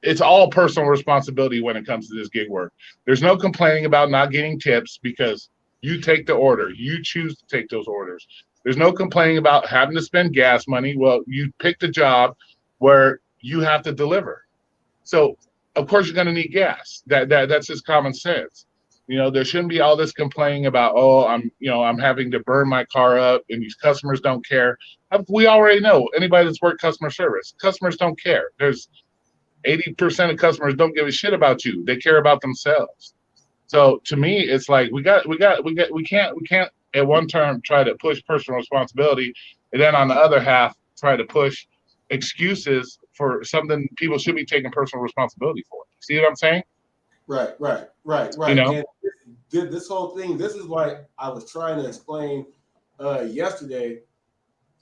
It's all personal responsibility when it comes to this gig work. There's no complaining about not getting tips because you take the order. You choose to take those orders. There's no complaining about having to spend gas money. Well, you picked a job where you have to deliver. So of course you're going to need gas. That's just common sense. There shouldn't be all this complaining about, oh, I'm having to burn my car up and these customers don't care. We already know, anybody that's worked customer service, customers don't care. There's 80% of customers don't give a shit about you. They care about themselves. So to me, it's like we can't at one term try to push personal responsibility, and then on the other half try to push excuses for something people should be taking personal responsibility for. See what I'm saying? Right. And this whole thing, this is like I was trying to explain yesterday.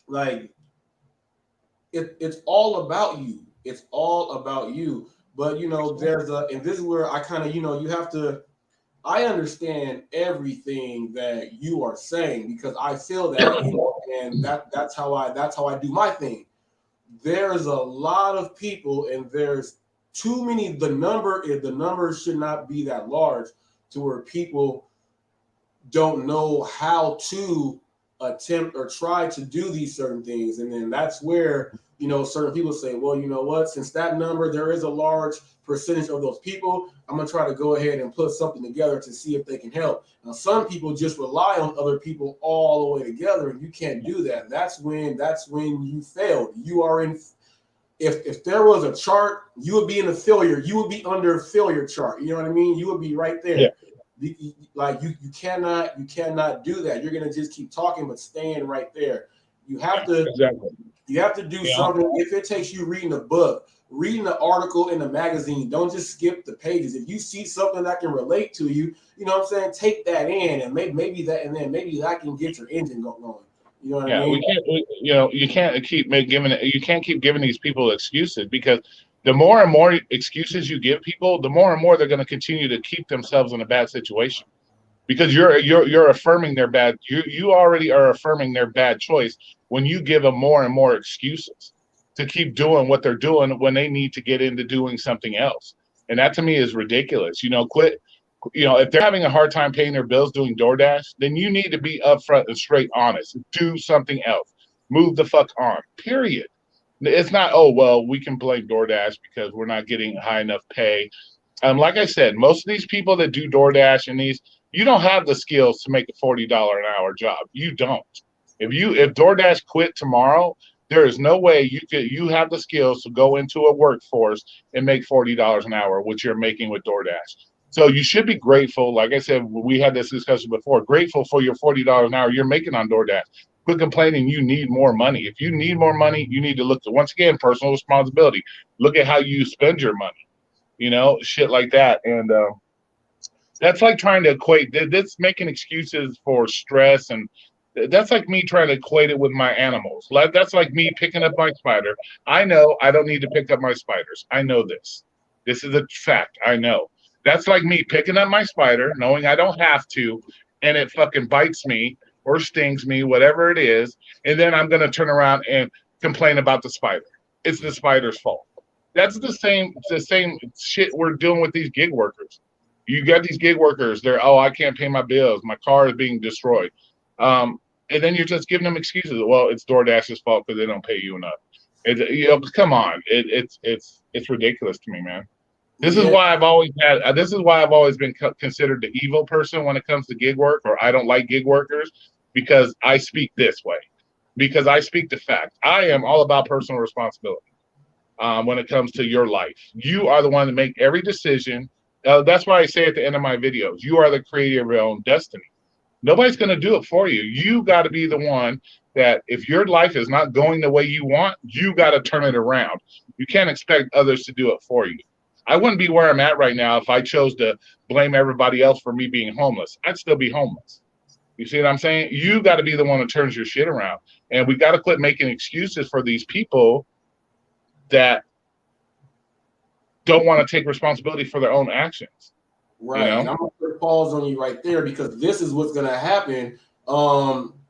Like it's all about you. It's all about you. But and this is where I kind of, you have to. I understand everything that you are saying because I feel that, and that's how I do my thing. There's a lot of people, and there's too many. The number should not be that large to where people don't know how to attempt or try to do these certain things, and then that's where certain people say, well, you know what? Since that number, there is a large percentage of those people, I'm gonna try to go ahead and put something together to see if they can help. Now, some people just rely on other people all the way together, and you can't do that. That's when you failed. You are in. If there was a chart, you would be in a failure. You would be under a failure chart. You know what I mean? You would be right there. Yeah. Like you cannot do that. You're gonna just keep talking, but staying right there. You have to. Exactly. You have to do something. If it takes you reading a book, reading an article in a magazine, don't just skip the pages. If you see something that can relate to you, you know what I'm saying, take that in, and maybe that can get your engine going. You know what I mean? You can't keep giving these people excuses, because the more and more excuses you give people, the more and more they're going to continue to keep themselves in a bad situation. Because you're affirming their bad. You already are affirming their bad choice when you give them more and more excuses to keep doing what they're doing when they need to get into doing something else. And that to me is ridiculous. Quit. If they're having a hard time paying their bills doing DoorDash, then you need to be upfront and straight honest. Do something else. Move the fuck on. Period. It's not, oh, well, we can blame DoorDash because we're not getting high enough pay. Like I said, most of these people that do DoorDash and you don't have the skills to make a $40 an hour job. You don't. If DoorDash quit tomorrow, there is no way you have the skills to go into a workforce and make $40 an hour, which you're making with DoorDash. So you should be grateful. Like I said, we had this discussion before, grateful for your $40 an hour you're making on DoorDash. Quit complaining you need more money. If you need more money, you need to look to, once again, personal responsibility. Look at how you spend your money, shit like that. And that's like trying to equate this, making excuses for stress, and that's like me trying to equate it with my animals. That's like me picking up my spider. I know I don't need to pick up my spiders. I know this. This is a fact. I know. That's like me picking up my spider, knowing I don't have to, and it fucking bites me or stings me, whatever it is, and then I'm going to turn around and complain about the spider. It's the spider's fault. That's the same shit we're doing with these gig workers. You got these gig workers, I can't pay my bills. My car is being destroyed. And then you're just giving them excuses. Well, it's DoorDash's fault because they don't pay you enough. Come on. It's ridiculous to me, man. This is why I've always been considered the evil person when it comes to gig work, or I don't like gig workers, because I speak this way. Because I speak the fact. I am all about personal responsibility when it comes to your life. You are the one to make every decision. That's why I say at the end of my videos, you are the creator of your own destiny. Nobody's going to do it for you. You got to be the one that, if your life is not going the way you want, you got to turn it around. You can't expect others to do it for you. I wouldn't be where I'm at right now if I chose to blame everybody else for me being homeless. I'd still be homeless. You see what I'm saying? You got to be the one that turns your shit around. And we got to quit making excuses for these people that don't want to take responsibility for their own actions. Right. You know? And I'm going to put a pause on you right there because this is what's going to happen.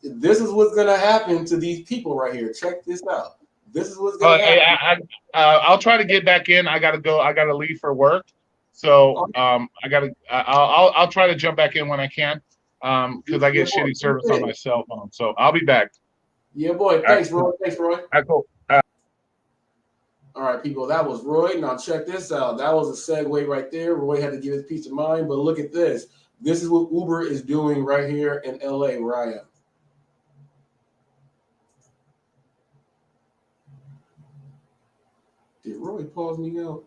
This is what's going to happen to these people right here. Check this out. This is what's going to happen. I'll try to get back in. I got to go. I got to leave for work. So I'll try to jump back in when I can because I get shitty service on my cell phone. So I'll be back. Yeah, boy. Thanks, Roy. Thanks, Roy. Cool. All right, people, that was Roy. Now check this out. That was a segue right there. Roy had to give his peace of mind, but look at this. This is what Uber is doing right here in LA where I am. Did Roy pause me out?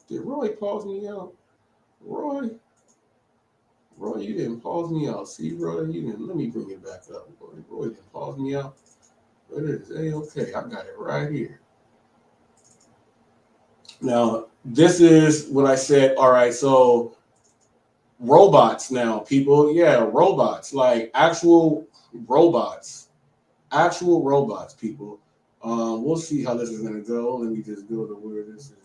Did Roy pause me out? Roy, you didn't pause me out. See, Roy, you didn't. Let me bring it back up. Roy didn't pause me out. But it is A-okay. I got it right here. Now, this is what I said. All right, so robots now, people. Yeah, robots, like actual robots. Actual robots, people. We'll see how this is going to go. Let me just go to where this is.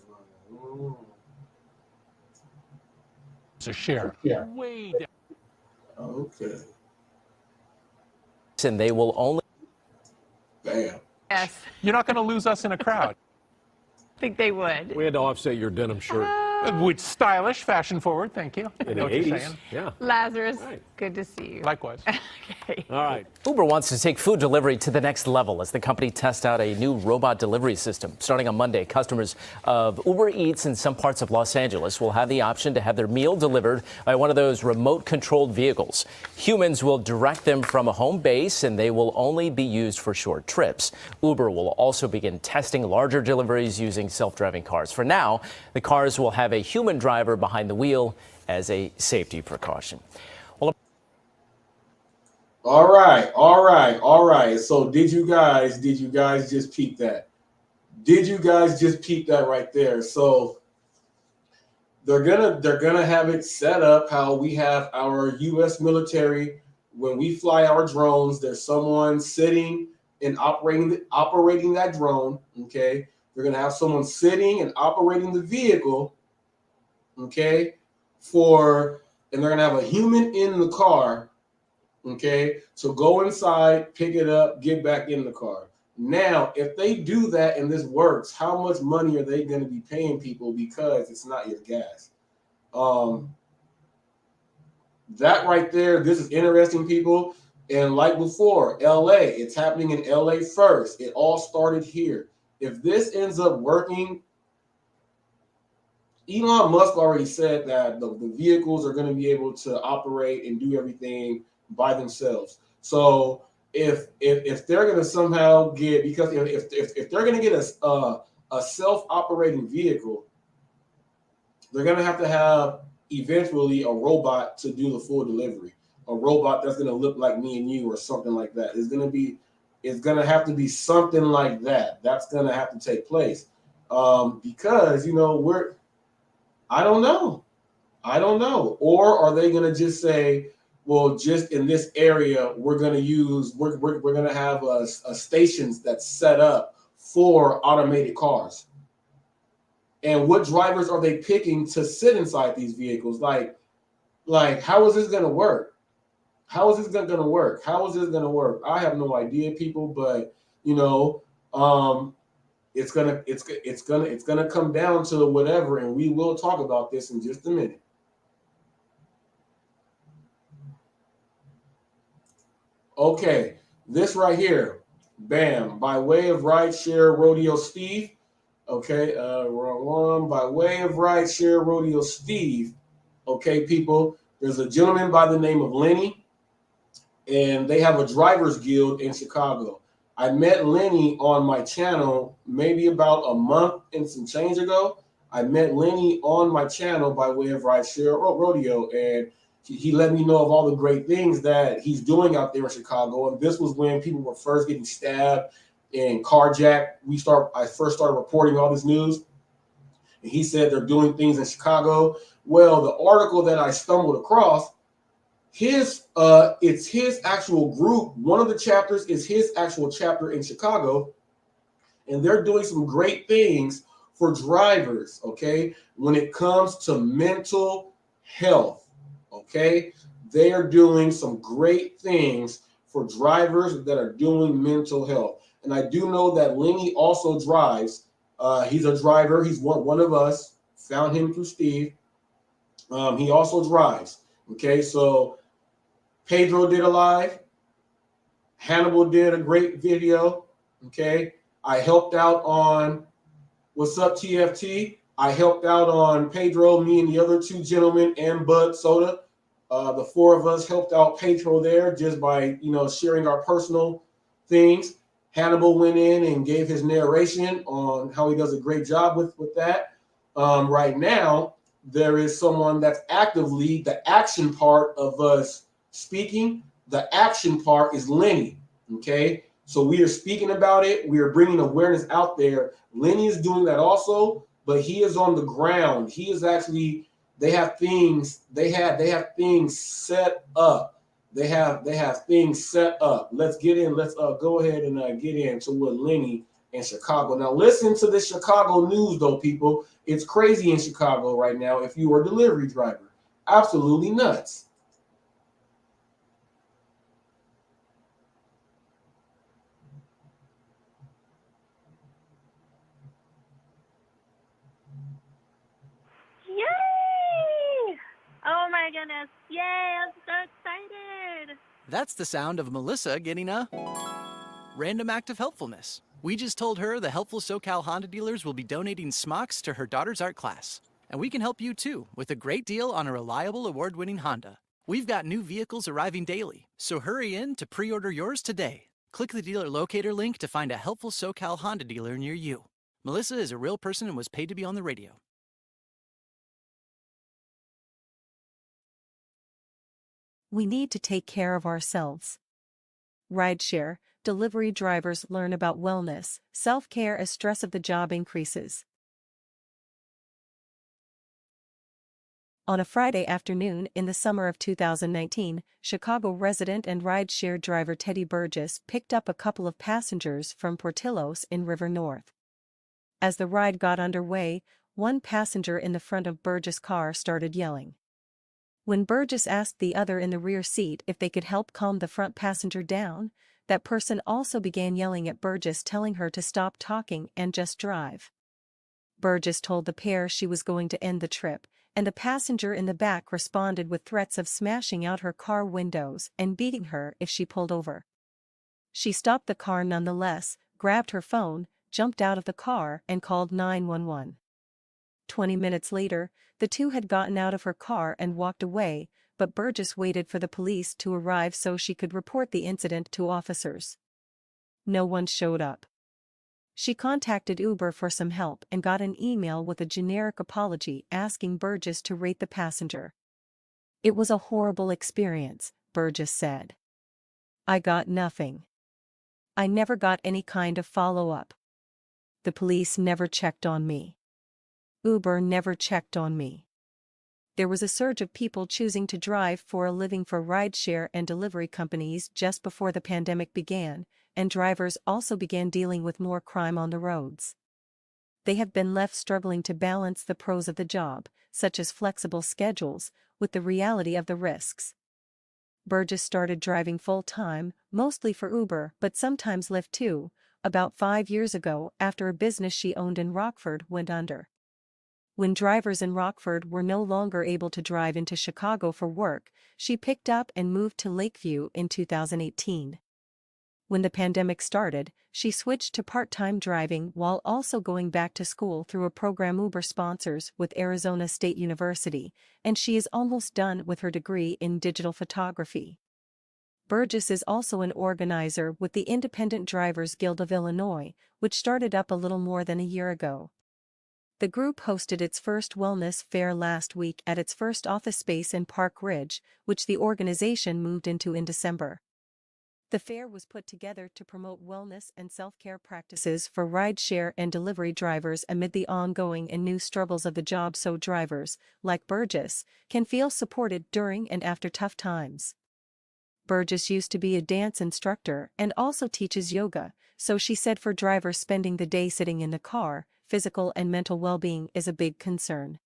It's a share. Yeah. Way down. Okay. And they will only. Bam. Yes. You're not going to lose us in a crowd. I think they would. We had to offset your denim shirt. Which stylish, fashion forward. Thank you. In the 80s. Yeah. Lazarus, good to see you. Likewise. Okay. All right. Uber wants to take food delivery to the next level as the company tests out a new robot delivery system. Starting on Monday, customers of Uber Eats in some parts of Los Angeles will have the option to have their meal delivered by one of those remote-controlled vehicles. Humans will direct them from a home base, and they will only be used for short trips. Uber will also begin testing larger deliveries using self-driving cars. For now, the cars will have a human driver behind the wheel as a safety precaution. All right. So did you guys just peep that? Did you guys just peep that right there? So they're gonna have it set up how we have our U.S. military when we fly our drones. There's someone sitting and operating that drone. Okay, they're gonna have someone sitting and operating the vehicle. Okay, and they're gonna have a human in the car. Okay, so go inside, pick it up, get back in the car. Now, if they do that and this works, how much money are they going to be paying people because it's not your gas? That right there, this is interesting, people. And like before, LA, it's happening in LA first. It all started here. If this ends up working, Elon Musk already said that the vehicles are going to be able to operate and do everything by themselves. So if they're going to somehow get, because if they're going to get a self-operating vehicle, they're going to have eventually a robot to do the full delivery. A robot that's going to look like me and you or something like that. It's going to have to be something like that. That's going to have to take place because I don't know. Or are they going to just say, well, just in this area, we're going to have a stations that's set up for automated cars. And what drivers are they picking to sit inside these vehicles? Like how is this going to work? How is this going to work? I have no idea, people, but it's gonna come down to whatever, and we will talk about this in just a minute. Okay, this right here, bam, by way of Rideshare Rodeo Steve. Okay, wrong one. By way of Rideshare Rodeo Steve. Okay, people, there's a gentleman by the name of Lenny, and they have a drivers guild in Chicago. I met Lenny on my channel maybe about a month and some change ago. I met Lenny on my channel by way of Rideshare Rodeo, and he let me know of all the great things that he's doing out there in Chicago. And this was when people were first getting stabbed and carjacked. I first started reporting all this news. And he said they're doing things in Chicago. Well, the article that I stumbled across, it's his actual group. One of the chapters is his actual chapter in Chicago, and they're doing some great things for drivers, okay, when it comes to mental health, okay? They are doing some great things for drivers that are doing mental health. And I do know that Lenny also drives. He's a driver. He's one of us. Found him through Steve. He also drives, okay? So Pedro did a live. Hannibal did a great video, okay? I helped out on What's Up TFT. I helped out on Pedro, me and the other two gentlemen, and Bud Soda. The four of us helped out Pedro there just by, sharing our personal things. Hannibal went in and gave his narration on how he does a great job with that. Right now, there is someone that's actively the action part of us speaking. The action part is Lenny, okay? So we are speaking about it. We are bringing awareness out there. Lenny is doing that also, but he is on the ground. He is actually, they have things set up. They have things set up. Let's get in. Let's go ahead and get into what Lenny in Chicago. Now listen to this Chicago news though, people. It's crazy in Chicago right now if you are a delivery driver. Absolutely nuts. Yay! Oh my goodness. Yay, I'm so excited. That's the sound of Melissa getting a random act of helpfulness. We just told her the helpful SoCal Honda dealers will be donating smocks to her daughter's art class. And we can help you too with a great deal on a reliable award-winning Honda. We've got new vehicles arriving daily, so hurry in to pre-order yours today. Click the dealer locator link to find a helpful SoCal Honda dealer near you. Melissa is a real person and was paid to be on the radio. We need to take care of ourselves. Rideshare, delivery drivers learn about wellness, self-care as stress of the job increases. On a Friday afternoon in the summer of 2019, Chicago resident and rideshare driver Teddy Burgess picked up a couple of passengers from Portillo's in River North. As the ride got underway, one passenger in the front of Burgess' car started yelling. When Burgess asked the other in the rear seat if they could help calm the front passenger down, that person also began yelling at Burgess, telling her to stop talking and just drive. Burgess told the pair she was going to end the trip, and the passenger in the back responded with threats of smashing out her car windows and beating her if she pulled over. She stopped the car nonetheless, grabbed her phone, jumped out of the car, and called 911. 20 minutes later, the two had gotten out of her car and walked away, but Burgess waited for the police to arrive so she could report the incident to officers. No one showed up. She contacted Uber for some help and got an email with a generic apology asking Burgess to rate the passenger. "It was a horrible experience," Burgess said. "I got nothing. I never got any kind of follow-up. The police never checked on me. Uber never checked on me." There was a surge of people choosing to drive for a living for rideshare and delivery companies just before the pandemic began, and drivers also began dealing with more crime on the roads. They have been left struggling to balance the pros of the job, such as flexible schedules, with the reality of the risks. Burgess started driving full-time, mostly for Uber but sometimes Lyft too, about 5 years ago after a business she owned in Rockford went under. When drivers in Rockford were no longer able to drive into Chicago for work, she picked up and moved to Lakeview in 2018. When the pandemic started, she switched to part-time driving while also going back to school through a program Uber sponsors with Arizona State University, and she is almost done with her degree in digital photography. Burgess is also an organizer with the Independent Drivers Guild of Illinois, which started up a little more than a year ago. The group hosted its first wellness fair last week at its first office space in Park Ridge, which the organization moved into in December. The fair was put together to promote wellness and self-care practices for rideshare and delivery drivers amid the ongoing and new struggles of the job so drivers, like Burgess, can feel supported during and after tough times. Burgess used to be a dance instructor and also teaches yoga, so she said for drivers spending the day sitting in the car, physical and mental well-being is a big concern.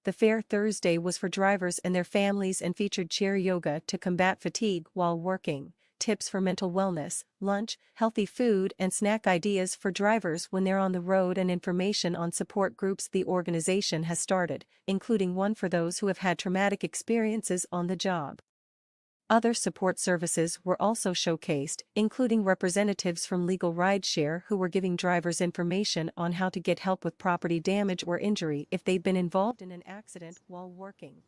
The fair Thursday was for drivers and their families and featured chair yoga to combat fatigue while working, tips for mental wellness, lunch, healthy food and snack ideas for drivers when they're on the road and information on support groups the organization has started, including one for those who have had traumatic experiences on the job. Other support services were also showcased, including representatives from Legal Rideshare who were giving drivers information on how to get help with property damage or injury if they've been involved in an accident while working.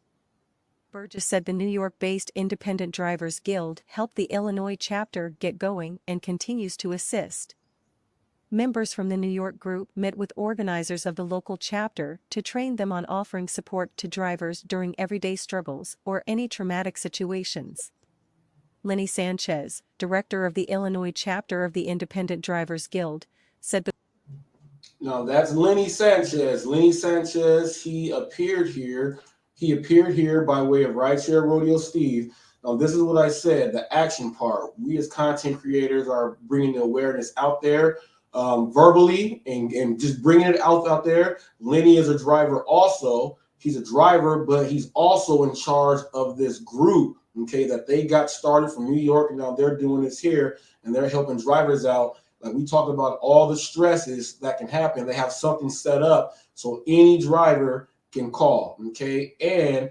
Burgess said the New York-based Independent Drivers Guild helped the Illinois chapter get going and continues to assist. Members from the New York group met with organizers of the local chapter to train them on offering support to drivers during everyday struggles or any traumatic situations. Lenny Sanchez, director of the Illinois chapter of the Independent Drivers Guild, said No, that's Lenny Sanchez. Lenny Sanchez, he appeared here. He appeared here by way of Rideshare Rodeo Steve. Now, this is what I said, the action part. We as content creators are bringing the awareness out there verbally and just bringing it out there. Lenny is a driver also. He's a driver, but he's also in charge of this group, okay, that they got started from New York, and now they're doing this here, and they're helping drivers out. Like we talked about all the stresses that can happen. They have something set up so any driver can call, okay? And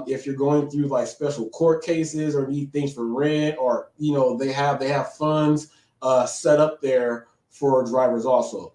if you're going through like special court cases or need things for rent, or you know, they have funds set up there for drivers also.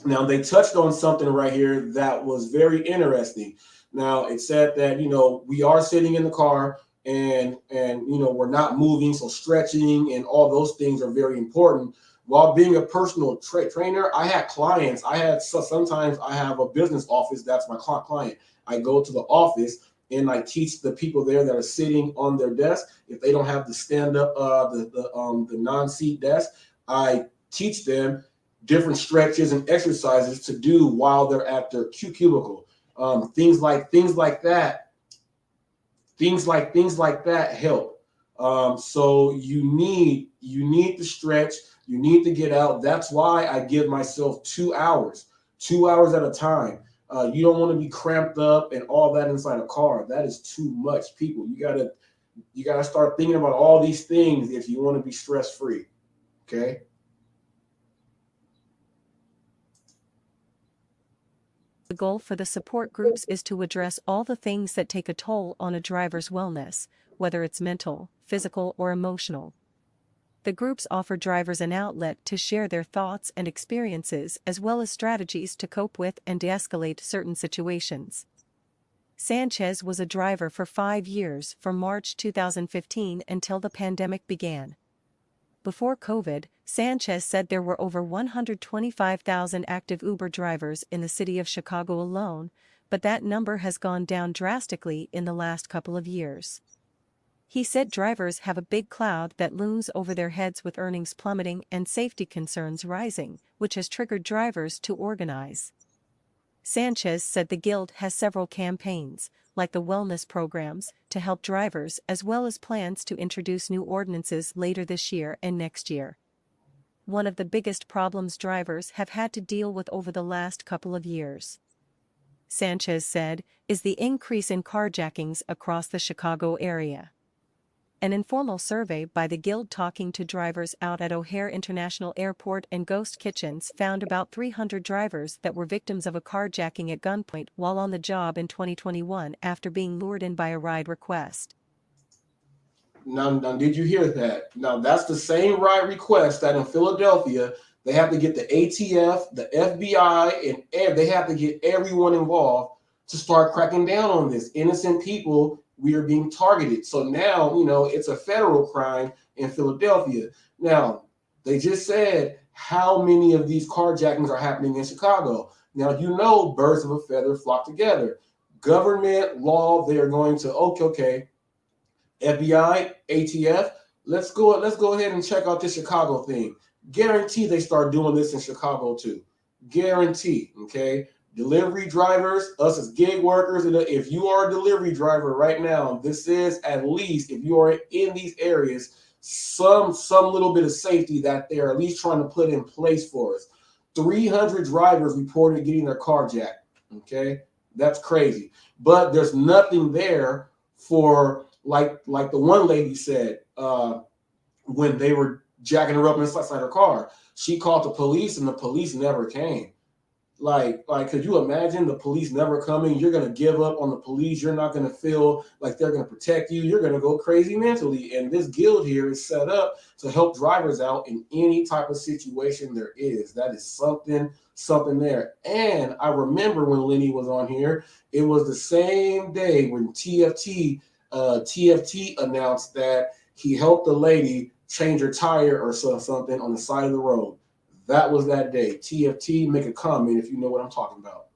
Now they touched on something right here that was very interesting. Now it said that, you know, we are sitting in the car and you know, we're not moving, so stretching and all those things are very important. While being a personal trainer, I had clients. Sometimes I have a business office that's my client. I go to the office and I teach the people there that are sitting on their desk. If they don't have the stand up, the non-seat desk, I teach them different stretches and exercises to do while they're at their cubicle. Things like that help. So you need to stretch. You need to get out. That's why I give myself 2 hours at a time. You don't want to be cramped up and all that inside a car. That is too much, people. You gotta start thinking about all these things if you want to be stress free. Okay. the goal for the support groups is to address all the things that take a toll on a driver's wellness, whether it's mental, physical, or emotional. The groups offer drivers an outlet to share their thoughts and experiences as well as strategies to cope with and de-escalate certain situations. Sanchez was a driver for 5 years from March 2015 until the pandemic began. Before COVID, Sanchez said there were over 125,000 active Uber drivers in the city of Chicago alone, but that number has gone down drastically in the last couple of years. He said drivers have a big cloud that looms over their heads with earnings plummeting and safety concerns rising, which has triggered drivers to organize. Sanchez said the Guild has several campaigns, like the wellness programs, to help drivers as well as plans to introduce new ordinances later this year and next year. One of the biggest problems drivers have had to deal with over the last couple of years, Sanchez said, is the increase in carjackings across the Chicago area. An informal survey by the Guild talking to drivers out at O'Hare International Airport and ghost kitchens found about 300 drivers that were victims of a carjacking at gunpoint while on the job in 2021 after being lured in by a ride request. Now, did you hear that? Now, that's the same ride request that in Philadelphia, they have to get the ATF, the FBI, and they have to get everyone involved to start cracking down on this. Innocent people, we are being targeted. So now, you know, it's a federal crime in Philadelphia. Now, they just said how many of these carjackings are happening in Chicago. Now, you know, birds of a feather flock together. Government, law, they are going to, okay, FBI, ATF, let's go ahead and check out this Chicago thing. Guarantee they start doing this in Chicago too. Guarantee, okay? Delivery drivers, us as gig workers, and if you are a delivery driver right now, this is at least, if you are in these areas, some little bit of safety that they're at least trying to put in place for us. 300 drivers reported getting their car jacked, okay? That's crazy. But there's nothing there for, like the one lady said, when they were jacking her up inside her car. She called the police and the police never came. Like, could you imagine the police never coming? You're going to give up on the police. You're not going to feel like they're going to protect you. You're going to go crazy mentally. And this guild here is set up to help drivers out in any type of situation there is. That is something there. And I remember when Lenny was on here, it was the same day when TFT announced that he helped the lady change her tire or something on the side of the road. That was that day. TFT, make a comment if you know what I'm talking about.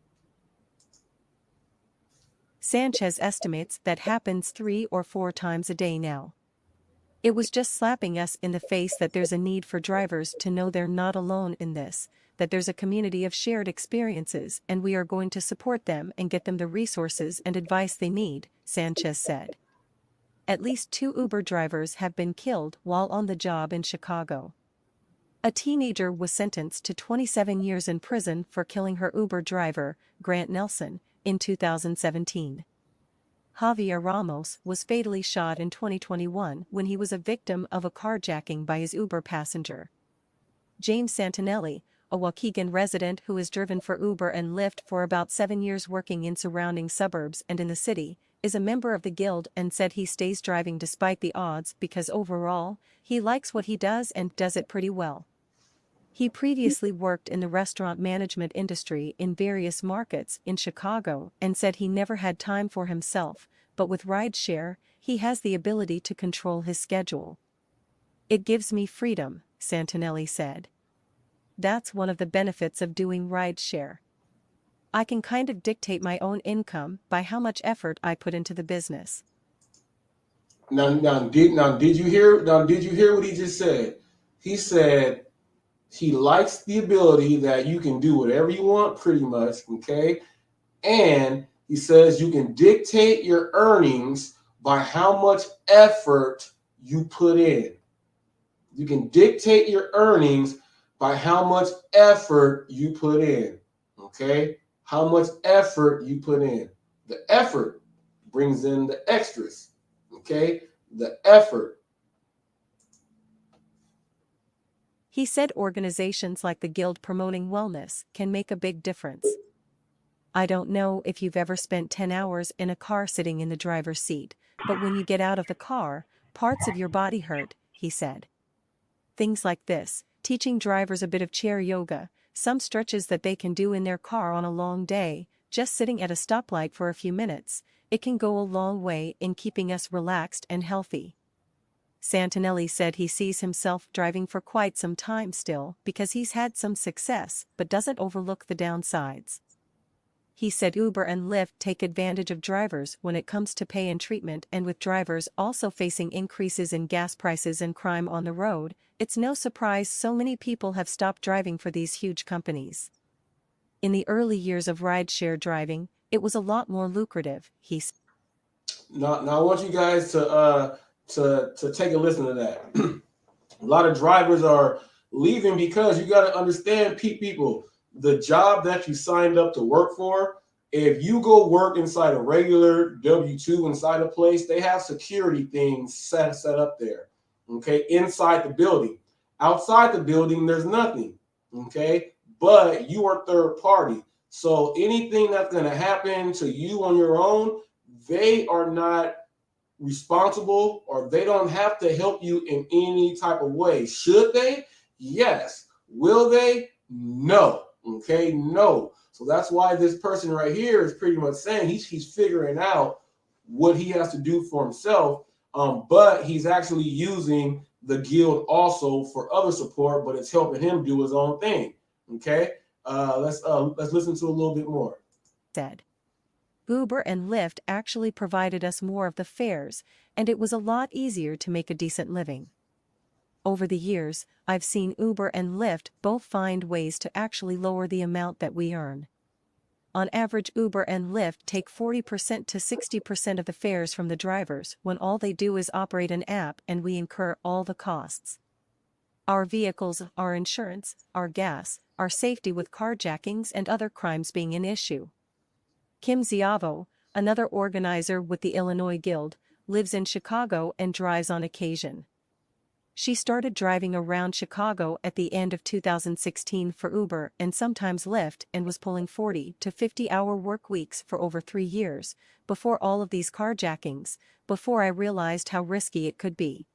Sanchez estimates that happens 3 or 4 times a day now. It was just slapping us in the face that there's a need for drivers to know they're not alone in this, that there's a community of shared experiences and we are going to support them and get them the resources and advice they need, Sanchez said. At least 2 Uber drivers have been killed while on the job in Chicago. A teenager was sentenced to 27 years in prison for killing her Uber driver, Grant Nelson, in 2017. Javier Ramos was fatally shot in 2021 when he was a victim of a carjacking by his Uber passenger. James Santinelli, a Waukegan resident who has driven for Uber and Lyft for about 7 years working in surrounding suburbs and in the city, is a member of the guild and said he stays driving despite the odds because overall, he likes what he does and does it pretty well. He previously worked in the restaurant management industry in various markets in Chicago and said he never had time for himself, but with rideshare, he has the ability to control his schedule. It gives me freedom, Santinelli said. That's one of the benefits of doing rideshare. I can kind of dictate my own income by how much effort I put into the business. Now, did you hear what he just said? He said he likes the ability that you can do whatever you want, pretty much, okay? And he says you can dictate your earnings by how much effort you put in. You can dictate your earnings by how much effort you put in, okay? How much effort you put in. The effort brings in the extras, okay? The effort. He said organizations like the Guild promoting wellness can make a big difference. I don't know if you've ever spent 10 hours in a car sitting in the driver's seat, but when you get out of the car, parts of your body hurt, he said. Things like this, teaching drivers a bit of chair yoga, some stretches that they can do in their car on a long day, just sitting at a stoplight for a few minutes, it can go a long way in keeping us relaxed and healthy. Santinelli said he sees himself driving for quite some time still because he's had some success but doesn't overlook the downsides. He said Uber and Lyft take advantage of drivers when it comes to pay and treatment, and with drivers also facing increases in gas prices and crime on the road, it's no surprise so many people have stopped driving for these huge companies. In the early years of rideshare driving, it was a lot more lucrative, he said. Now I want you guys to take a listen to that. A lot of drivers are leaving because you got to understand, people, the job that you signed up to work for, if you go work inside a regular W-2 inside a place, they have security things set up there, okay, inside the building. Outside the building, there's nothing, okay, but you are third party. So anything that's going to happen to you on your own, they are not responsible, or they don't have to help you in any type of way. Should they? Yes. Will they? No. Okay, no. So that's why this person right here is pretty much saying he's figuring out what he has to do for himself, but he's actually using the guild also for other support, but it's helping him do his own thing. Okay, let's listen to a little bit more. Said Uber and Lyft actually provided us more of the fares, and it was a lot easier to make a decent living. over the years, I've seen Uber and Lyft both find ways to actually lower the amount that we earn. On average, Uber and Lyft take 40% to 60% of the fares from the drivers when all they do is operate an app and we incur all the costs. Our vehicles, our insurance, our gas, our safety with carjackings and other crimes being an issue. Kim Ziavo, another organizer with the Illinois Guild, lives in Chicago and drives on occasion. She started driving around Chicago at the end of 2016 for Uber and sometimes Lyft and was pulling 40 to 50-hour work weeks for over 3 years, before all of these carjackings, before I realized how risky it could be.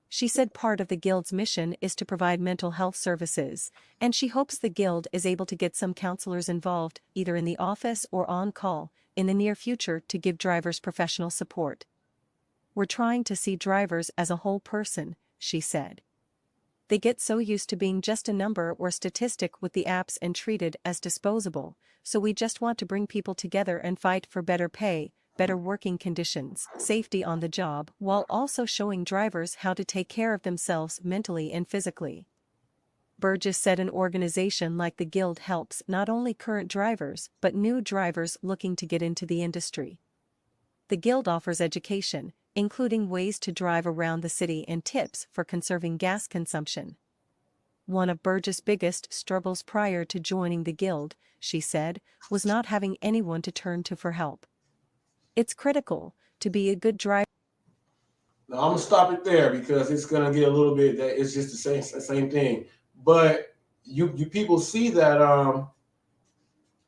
She said part of the Guild's mission is to provide mental health services, and she hopes the Guild is able to get some counselors involved, either in the office or on call, in the near future to give drivers professional support. We're trying to see drivers as a whole person, she said. They get so used to being just a number or statistic with the apps and treated as disposable, so we just want to bring people together and fight for better pay, better working conditions, safety on the job, while also showing drivers how to take care of themselves mentally and physically. Burgess said an organization like the Guild helps not only current drivers but new drivers looking to get into the industry. The Guild offers education, including ways to drive around the city and tips for conserving gas consumption. One of Burgess' biggest struggles prior to joining the Guild, she said, was not having anyone to turn to for help. It's critical to be a good driver. Now I'm gonna stop it there because it's gonna get a little bit that it's just the same thing. But you people see that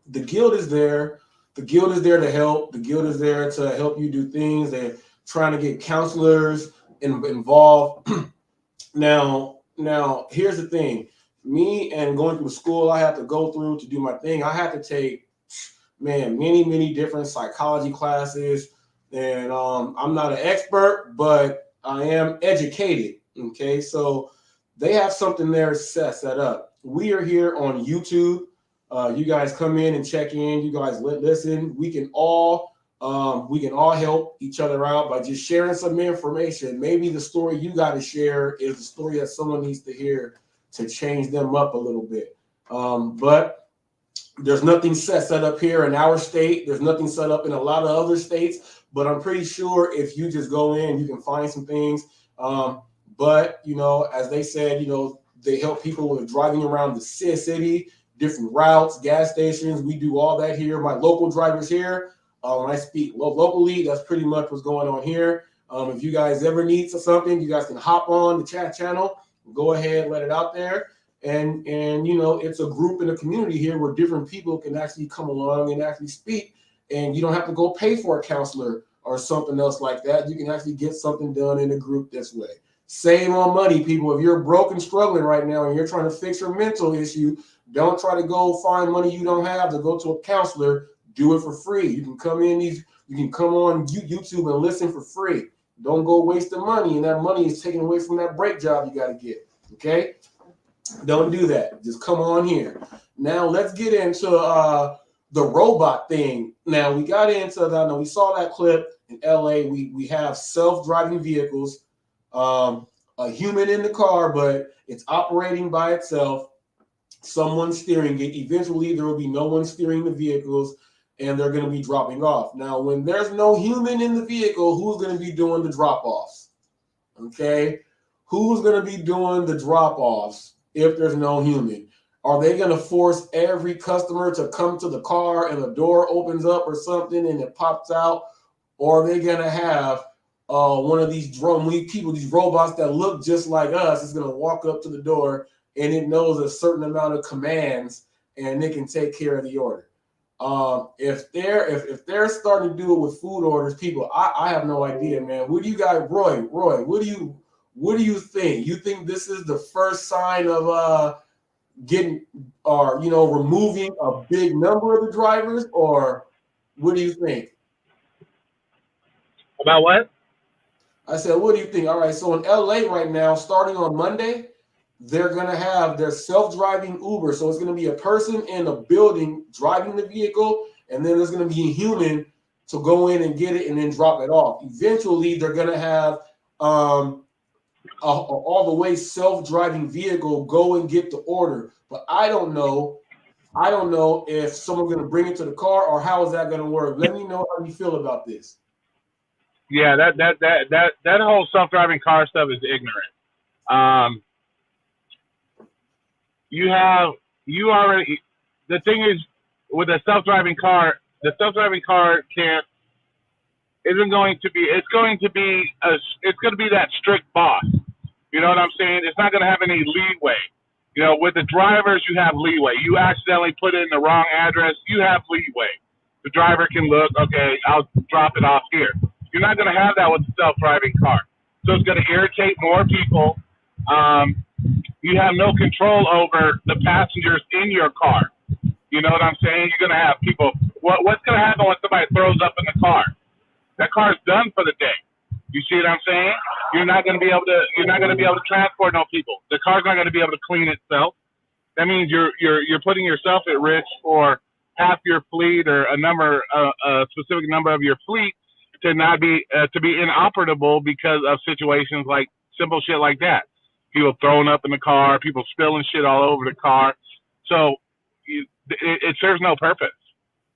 the Guild is there. The Guild is there to help. The Guild is there to help you do things. They're trying to get counselors involved. Now here's the thing. Me and going through school, I have to go through to do my thing. I have to take, many different psychology classes. And I'm not an expert, but I am educated. Okay, so they have something there set up. We are here on YouTube. You guys come in and check in. You guys listen. We can all help each other out by just sharing some information. Maybe the story you got to share is the story that someone needs to hear to change them up a little bit. But there's nothing set up here in our state. There's nothing set up in a lot of other states. But I'm pretty sure if you just go in, you can find some things. But as they said, they help people with driving around the city, different routes, gas stations. We do all that here. My local drivers here. When I speak locally, that's pretty much what's going on here. If you guys ever need something, you guys can hop on the chat channel, go ahead, let it out there. And it's a group in a community here where different people can actually come along and actually speak. And you don't have to go pay for a counselor or something else like that. You can actually get something done in a group this way. Save on money, people. If you're broke and struggling right now and you're trying to fix your mental issue, don't try to go find money you don't have to go to a counselor. Do it for free. You can come on YouTube and listen for free. Don't go wasting money, and that money is taken away from that break job you got to get. Okay? Don't do that. Just come on here. Now let's get into the robot thing. Now we got into that. Now we saw that clip in LA. We have self-driving vehicles, a human in the car, but it's operating by itself. Someone steering it. Eventually, there will be no one steering the vehicles, and they're going to be dropping off. Now, when there's no human in the vehicle, who's going to be doing the drop-offs? Okay, who's going to be doing the drop-offs if there's no human? Are they going to force every customer to come to the car and the door opens up or something and it pops out? Or are they going to have one of these these robots that look just like us is going to walk up to the door and it knows a certain amount of commands and it can take care of the order? If they're starting to do it with food orders, people, I have no idea, man. What do you guys, Roy, what do you think? You think this is the first sign of getting or removing a big number of the drivers, or what do you think? About what? I said, what do you think? All right, so in LA right now, starting on Monday, they're going to have their self-driving Uber. So it's going to be a person in a building driving the vehicle, and then there's going to be a human to go in and get it and then drop it off. Eventually, they're going to have all the way self-driving vehicle go and get the order. But I don't know if someone's going to bring it to the car or how is that going to work. Let me know how you feel about this. Yeah, that whole self-driving car stuff is ignorant. The thing is with a self-driving car, the self-driving car isn't going to be. It's going to be that strict boss. You know what I'm saying? It's not going to have any leeway. You know, with the drivers, you have leeway. You accidentally put in the wrong address, you have leeway. The driver can look, okay, I'll drop it off here. You're not going to have that with a self-driving car. So it's going to irritate more people. You have no control over the passengers in your car. You know what I'm saying? You're going to have people. What's going to happen when somebody throws up in the car? That car's done for the day. You see what I'm saying? You're not going to be able to transport no people. The car's not going to be able to clean itself. That means you're putting yourself at risk for half your fleet or a specific number of your fleet to not be to be inoperable because of situations like simple shit like that. People throwing up in the car, people spilling shit all over the car. So it serves no purpose.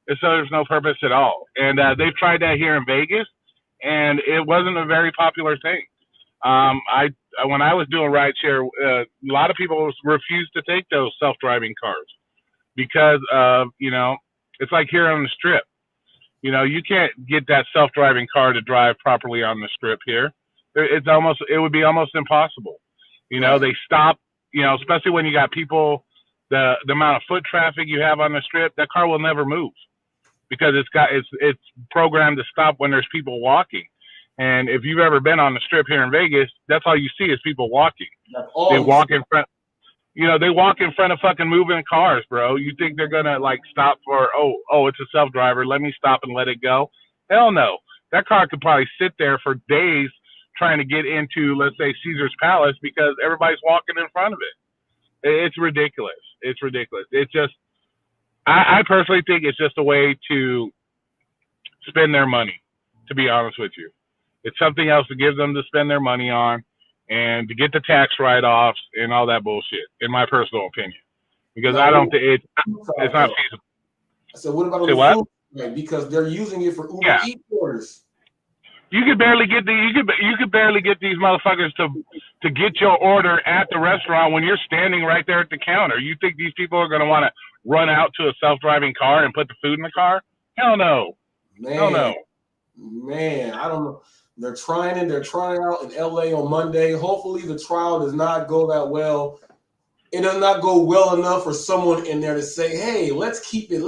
It serves no purpose at all. And they've tried that here in Vegas, and it wasn't a very popular thing. When I was doing rideshare, a lot of people refused to take those self-driving cars because of, it's like here on the Strip. You can't get that self-driving car to drive properly on the Strip here. It would be almost impossible. They stop, especially when you got people, the amount of foot traffic you have on the Strip, that car will never move because it's programmed to stop when there's people walking. And if you've ever been on the Strip here in Vegas, that's all you see is people walking. They walk in front. They walk in front of fucking moving cars, bro. You think they're gonna stop for it's a self-driver, let me stop and let it go? Hell no. That car could probably sit there for days trying to get into, let's say, Caesar's Palace because everybody's walking in front of it. It's ridiculous. It's ridiculous. It's just, I personally think it's just a way to spend their money, to be honest with you. It's something else to give them to spend their money on and to get the tax write-offs and all that bullshit, in my personal opinion. Because I don't think it's not feasible. So what about the food? Right, because they're using it for Uber Eats orders. You could barely get these motherfuckers to get your order at the restaurant when you're standing right there at the counter. You think these people are going to want to run out to a self-driving car and put the food in the car? Hell no. Hell no. Man, I don't know. They're trying it. They're trying out in LA on Monday. Hopefully the trial does not go that well. It does not go well enough for someone in there to say, hey, let's keep it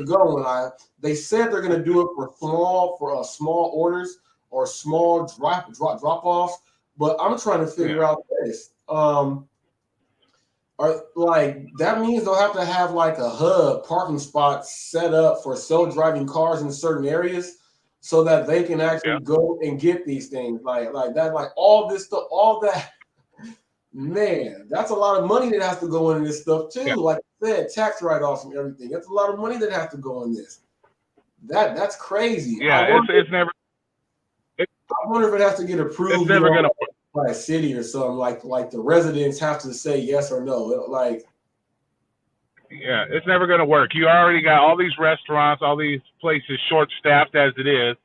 going. They said they're going to do it for small orders or small drop-offs, but I'm trying to figure out this. That means they'll have to have a hub parking spot set up for self-driving cars in certain areas so that they can actually go and get these things all this stuff, all that. Man, that's a lot of money that has to go into this stuff too. Like I said, tax write-offs and everything. That's a lot of money that has to go in this. That's crazy. Yeah, it's never. I wonder if it has to get approved. It's never gonna by a city or something. Like the residents have to say yes or no. Yeah, it's never going to work. You already got all these restaurants, all these places short-staffed as it is,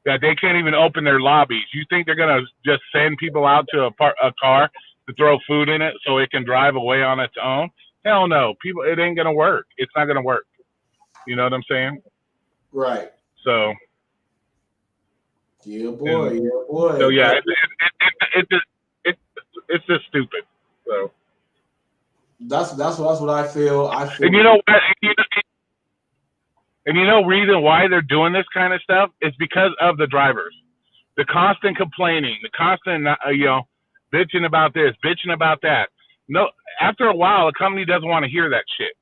that they can't even open their lobbies. You think they're going to just send people out to a car to throw food in it so it can drive away on its own? Hell no. It ain't going to work. It's not going to work. You know what I'm saying? Right. So. Yeah, boy. So, yeah, it's just stupid. So. That's what I feel. And you know what? And you know reason why they're doing this kind of stuff is because of the drivers. The constant complaining, the constant bitching about this, bitching about that. No, after a while, a company doesn't want to hear that shit.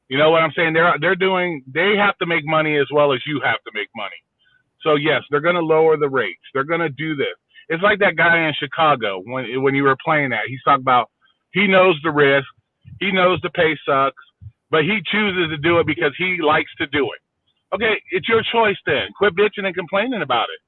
You know what I'm saying? They have to make money as well as you have to make money. So yes, they're going to lower the rates. They're going to do this. It's like that guy in Chicago when you were playing that. He's talking about he knows the risk. He knows the pay sucks, but he chooses to do it because he likes to do it. Okay, it's your choice then. Quit bitching and complaining about it.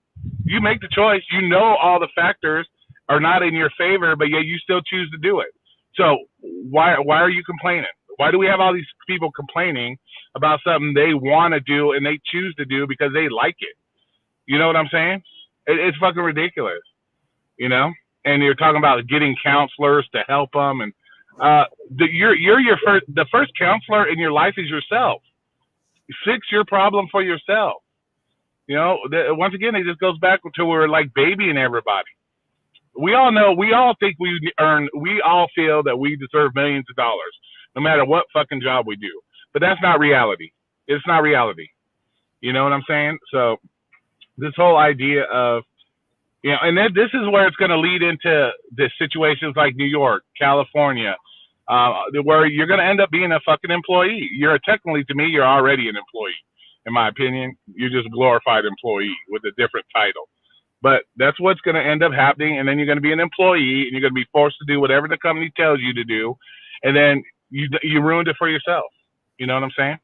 You make the choice. You know all the factors, are not in your favor, but yet you still choose to do it. So why are you complaining? Why do we have all these people complaining about something they want to do and they choose to do because they like it? You know what I'm saying? It's fucking ridiculous, you know? And you're talking about getting counselors to help them, and you're your first counselor in your life is yourself. Fix your problem for yourself. You know, once again, it just goes back to we're like babying everybody. We all know, we all think we all feel that we deserve millions of dollars, no matter what fucking job we do. But that's not reality. It's not reality. You know what I'm saying? So this whole idea of, you know, and then this is where it's going to lead into the situations like New York, California, where you're going to end up being a fucking employee. You're technically, to me, you're already an employee. In my opinion, you're just a glorified employee with a different title. But that's what's going to end up happening, and then you're going to be an employee, and you're going to be forced to do whatever the company tells you to do, and then you ruined it for yourself. You know what I'm saying?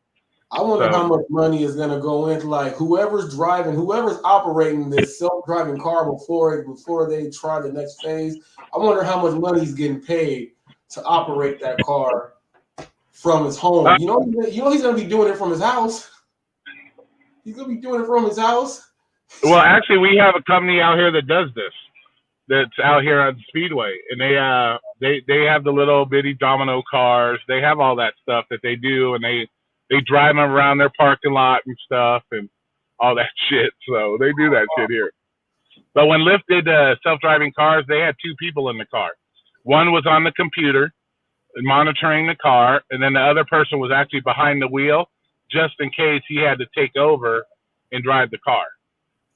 I wonder how much money is going to go into, like, whoever's operating this self-driving car before they try the next phase. I wonder how much money he's getting paid to operate that car from his home. You know he's going to be doing it from his house. He's going to be doing it from his house. Well, actually, we have a company out here that does this. That's out here on Speedway, and they have the little bitty domino cars. They have all that stuff that they do, and they drive them around their parking lot and stuff and all that shit. So they do that shit here. But when Lyft did self-driving cars, they had two people in the car. One was on the computer monitoring the car, and then the other person was actually behind the wheel just in case he had to take over and drive the car.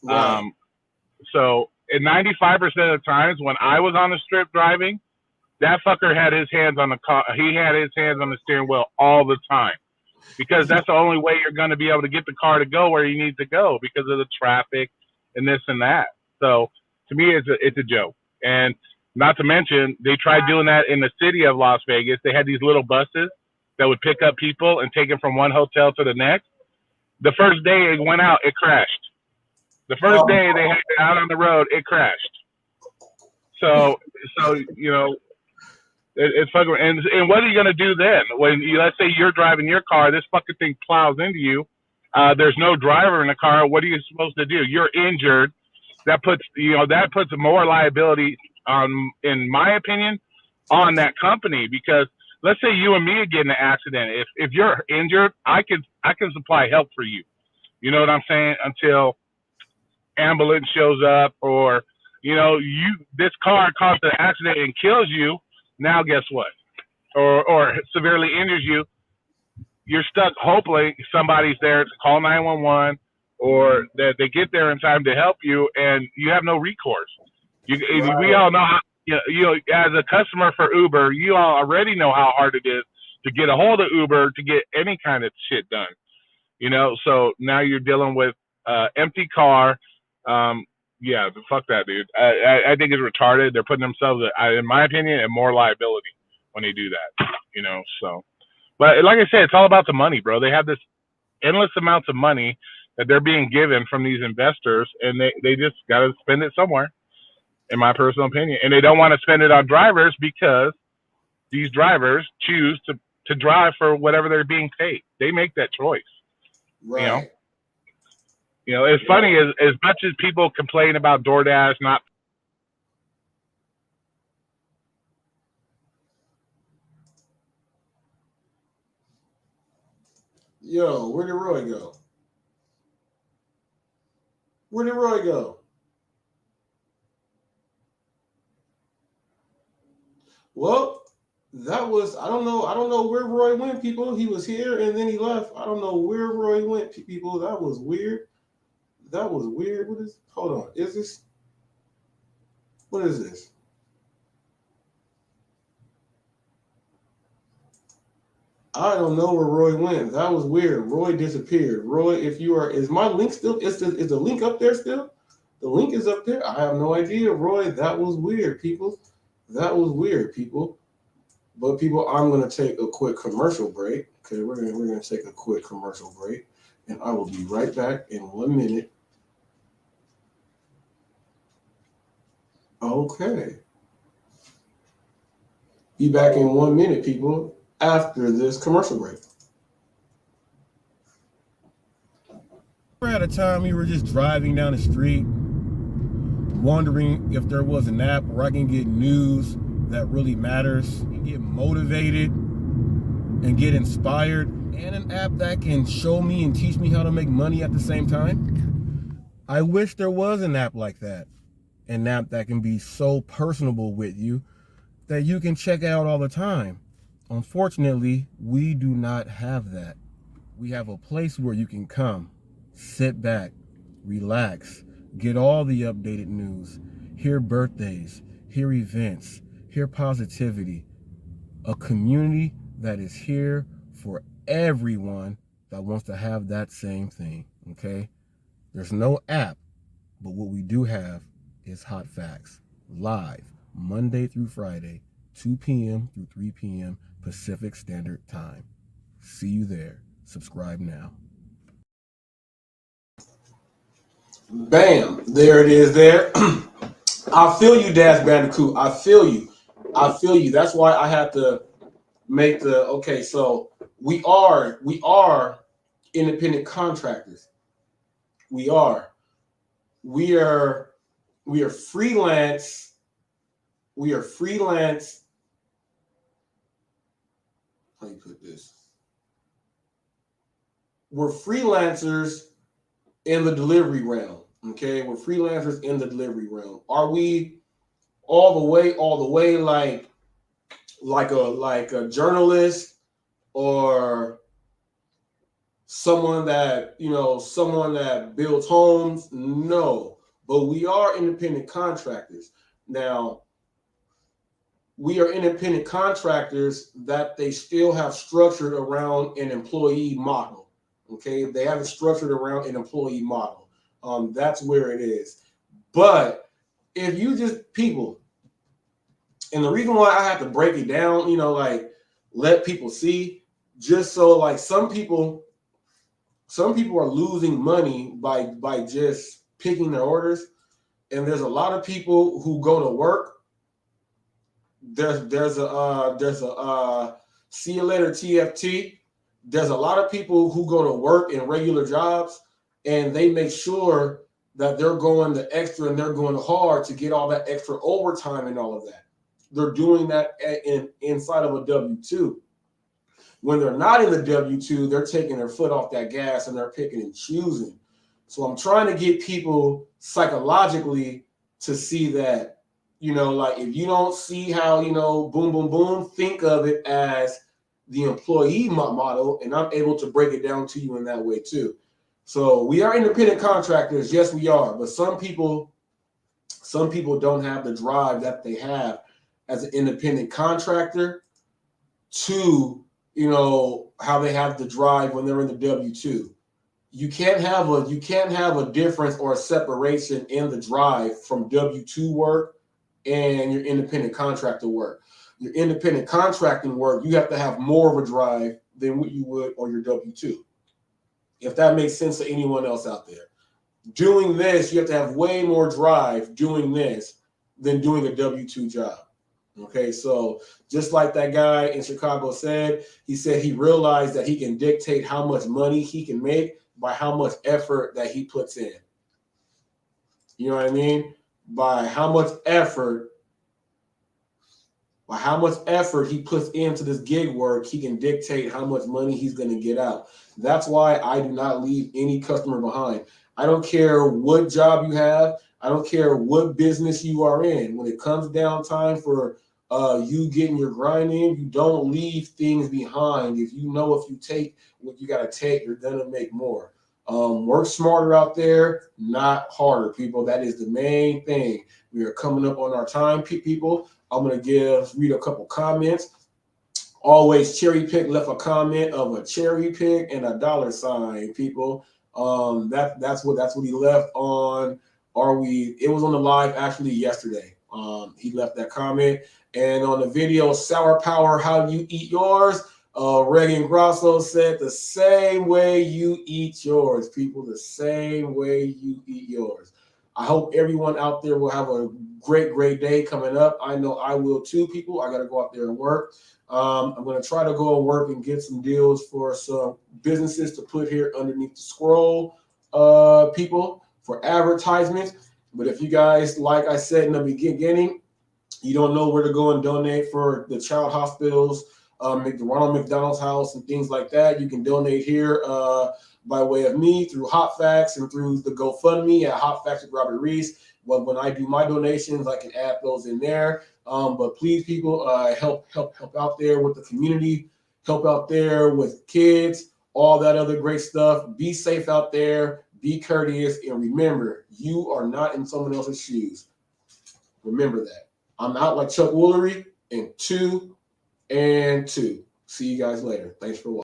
Right. So in 95% of the times when I was on the strip driving, that fucker had his hands on the car. He had his hands on the steering wheel all the time, because that's the only way you're going to be able to get the car to go where you need to go because of the traffic and this and that. So to me, it's a joke. And not to mention, they tried doing that in the city of Las Vegas. They had these little buses that would pick up people and take them from one hotel to the next. The first day it went out, it crashed. The first day they had it out on the road, it crashed. So you know, it's fucking. And what are you gonna do then when let's say you're driving your car, this fucking thing plows into you. There's no driver in the car. What are you supposed to do? You're injured. That puts more liability on, in my opinion, on that company, because let's say you and me get in an accident. If you're injured, I can supply help for you. You know what I'm saying? Until ambulance shows up, or this car caused an accident and kills you. Now guess what? Or severely injures you. You're stuck. Hopefully somebody's there to call 911, or that they get there in time to help you, and you have no recourse. We all know how. As a customer for Uber, you all already know how hard it is to get a hold of Uber to get any kind of shit done. So now you're dealing with empty car. Yeah, fuck that, dude. I think it's retarded. They're putting themselves, in my opinion, in more liability when they do that. So. But like I said, it's all about the money, bro. They have this endless amounts of money that they're being given from these investors, and they just got to spend it somewhere, in my personal opinion. And they don't want to spend it on drivers because these drivers choose to drive for whatever they're being paid. They make that choice. Right. It's funny, as much as people complain about DoorDash not. Yo, where did Roy go? Where did Roy go? Well, that was, I don't know where Roy went, people. He was here and then he left. I don't know where Roy went, people. That was weird. Hold on. What is this? I don't know where Roy went. That was weird. Roy disappeared. Roy, is my link still, is the link up there still? The link is up there. I have no idea, Roy. That was weird, people. But people, I'm going to take a quick commercial break. Okay, we're going to take a quick commercial break, and I will be right back in 1 minute. Okay. Be back in 1 minute, people, after this commercial break. At a time we were just driving down the street, wondering if there was an app where I can get news that really matters, and get motivated and get inspired, and an app that can show me and teach me how to make money at the same time. I wish there was an app like that, an app that can be so personable with you that you can check out all the time. Unfortunately, we do not have that. We have a place where you can come, sit back, relax, get all the updated news, hear birthdays, hear events, hear positivity. A community that is here for everyone that wants to have that same thing, okay? There's no app, but what we do have is Hot Facts, live, Monday through Friday, 2 p.m. through 3 p.m. Pacific Standard Time. See you there. Subscribe now. Bam, there it is there. I feel you, Dash Bandicoot. I feel you. That's why I had to make the, okay, so we are independent contractors. We are freelance. We are freelance. How do you put this? We're freelancers in the delivery realm. Okay, we're freelancers in the delivery realm. Are we all the way like a journalist or someone that builds homes? No, but we are independent contractors. Now, we are independent contractors that they still have structured around an employee model. Okay, they have it structured around an employee model. That's where it is. But if you just people, and the reason why I have to break it down, let people see, just so like some people are losing money by just picking their orders, and there's a lot of people who go to work. There's a see you later TFT. There's a lot of people who go to work in regular jobs, and they make sure that they're going the extra and they're going hard to get all that extra overtime and all of that. They're doing that inside of a W-2. When they're not in the W-2, they're taking their foot off that gas and they're picking and choosing. So I'm trying to get people psychologically to see that, if you don't see how, boom, boom, boom, think of it as the employee model, and I'm able to break it down to you in that way too. So we are independent contractors. Yes, we are. But some people don't have the drive that they have as an independent contractor to, how they have the drive when they're in the W-2. You can't have a difference or a separation in the drive from W-2 work and your independent contractor work. Your independent contracting work, you have to have more of a drive than what you would on your W-2. If that makes sense to anyone else out there. Doing this, you have to have way more drive doing this than doing a W-2 job. Okay, so just like that guy in Chicago said, he said he realized that he can dictate how much money he can make by how much effort that he puts in. You know what I mean? By how much effort he puts into this gig work, he can dictate how much money he's going to get out. That's why I do not leave any customer behind. I don't care what job you have. I don't care what business you are in. When it comes down time for you getting your grind in, you don't leave things behind. If you take what you got to take, you're going to make more. Work smarter out there, not harder, people. That is the main thing. We are coming up on our time, people. I'm going to read a couple comments. Always cherry pick left a comment of a cherry pick and a $sign, people. That's what he left on. It was on the live actually yesterday. He left that comment. And on the video, Sour Power, How You Eat Yours, Reagan Grosso said the same way you eat yours, people, the same way you eat yours. I hope everyone out there will have a great day coming up. I know I will too, people. I got to go out there and work. I'm going to try to go and work and get some deals for some businesses to put here underneath the scroll, people, for advertisements. But if you guys, like I said in the beginning, you don't know where to go and donate for the child hospitals, the Ronald McDonald's House and things like that, you can donate here by way of me through HotFacts and through the GoFundMe at HotFacts with Robert Reese. When I do my donations, I can add those in there. But please, people, help out there with the community, help out there with kids, all that other great stuff. Be safe out there, be courteous, and remember, you are not in someone else's shoes. Remember that. I'm out like Chuck Woolery in 2 and 2. See you guys later. Thanks for watching.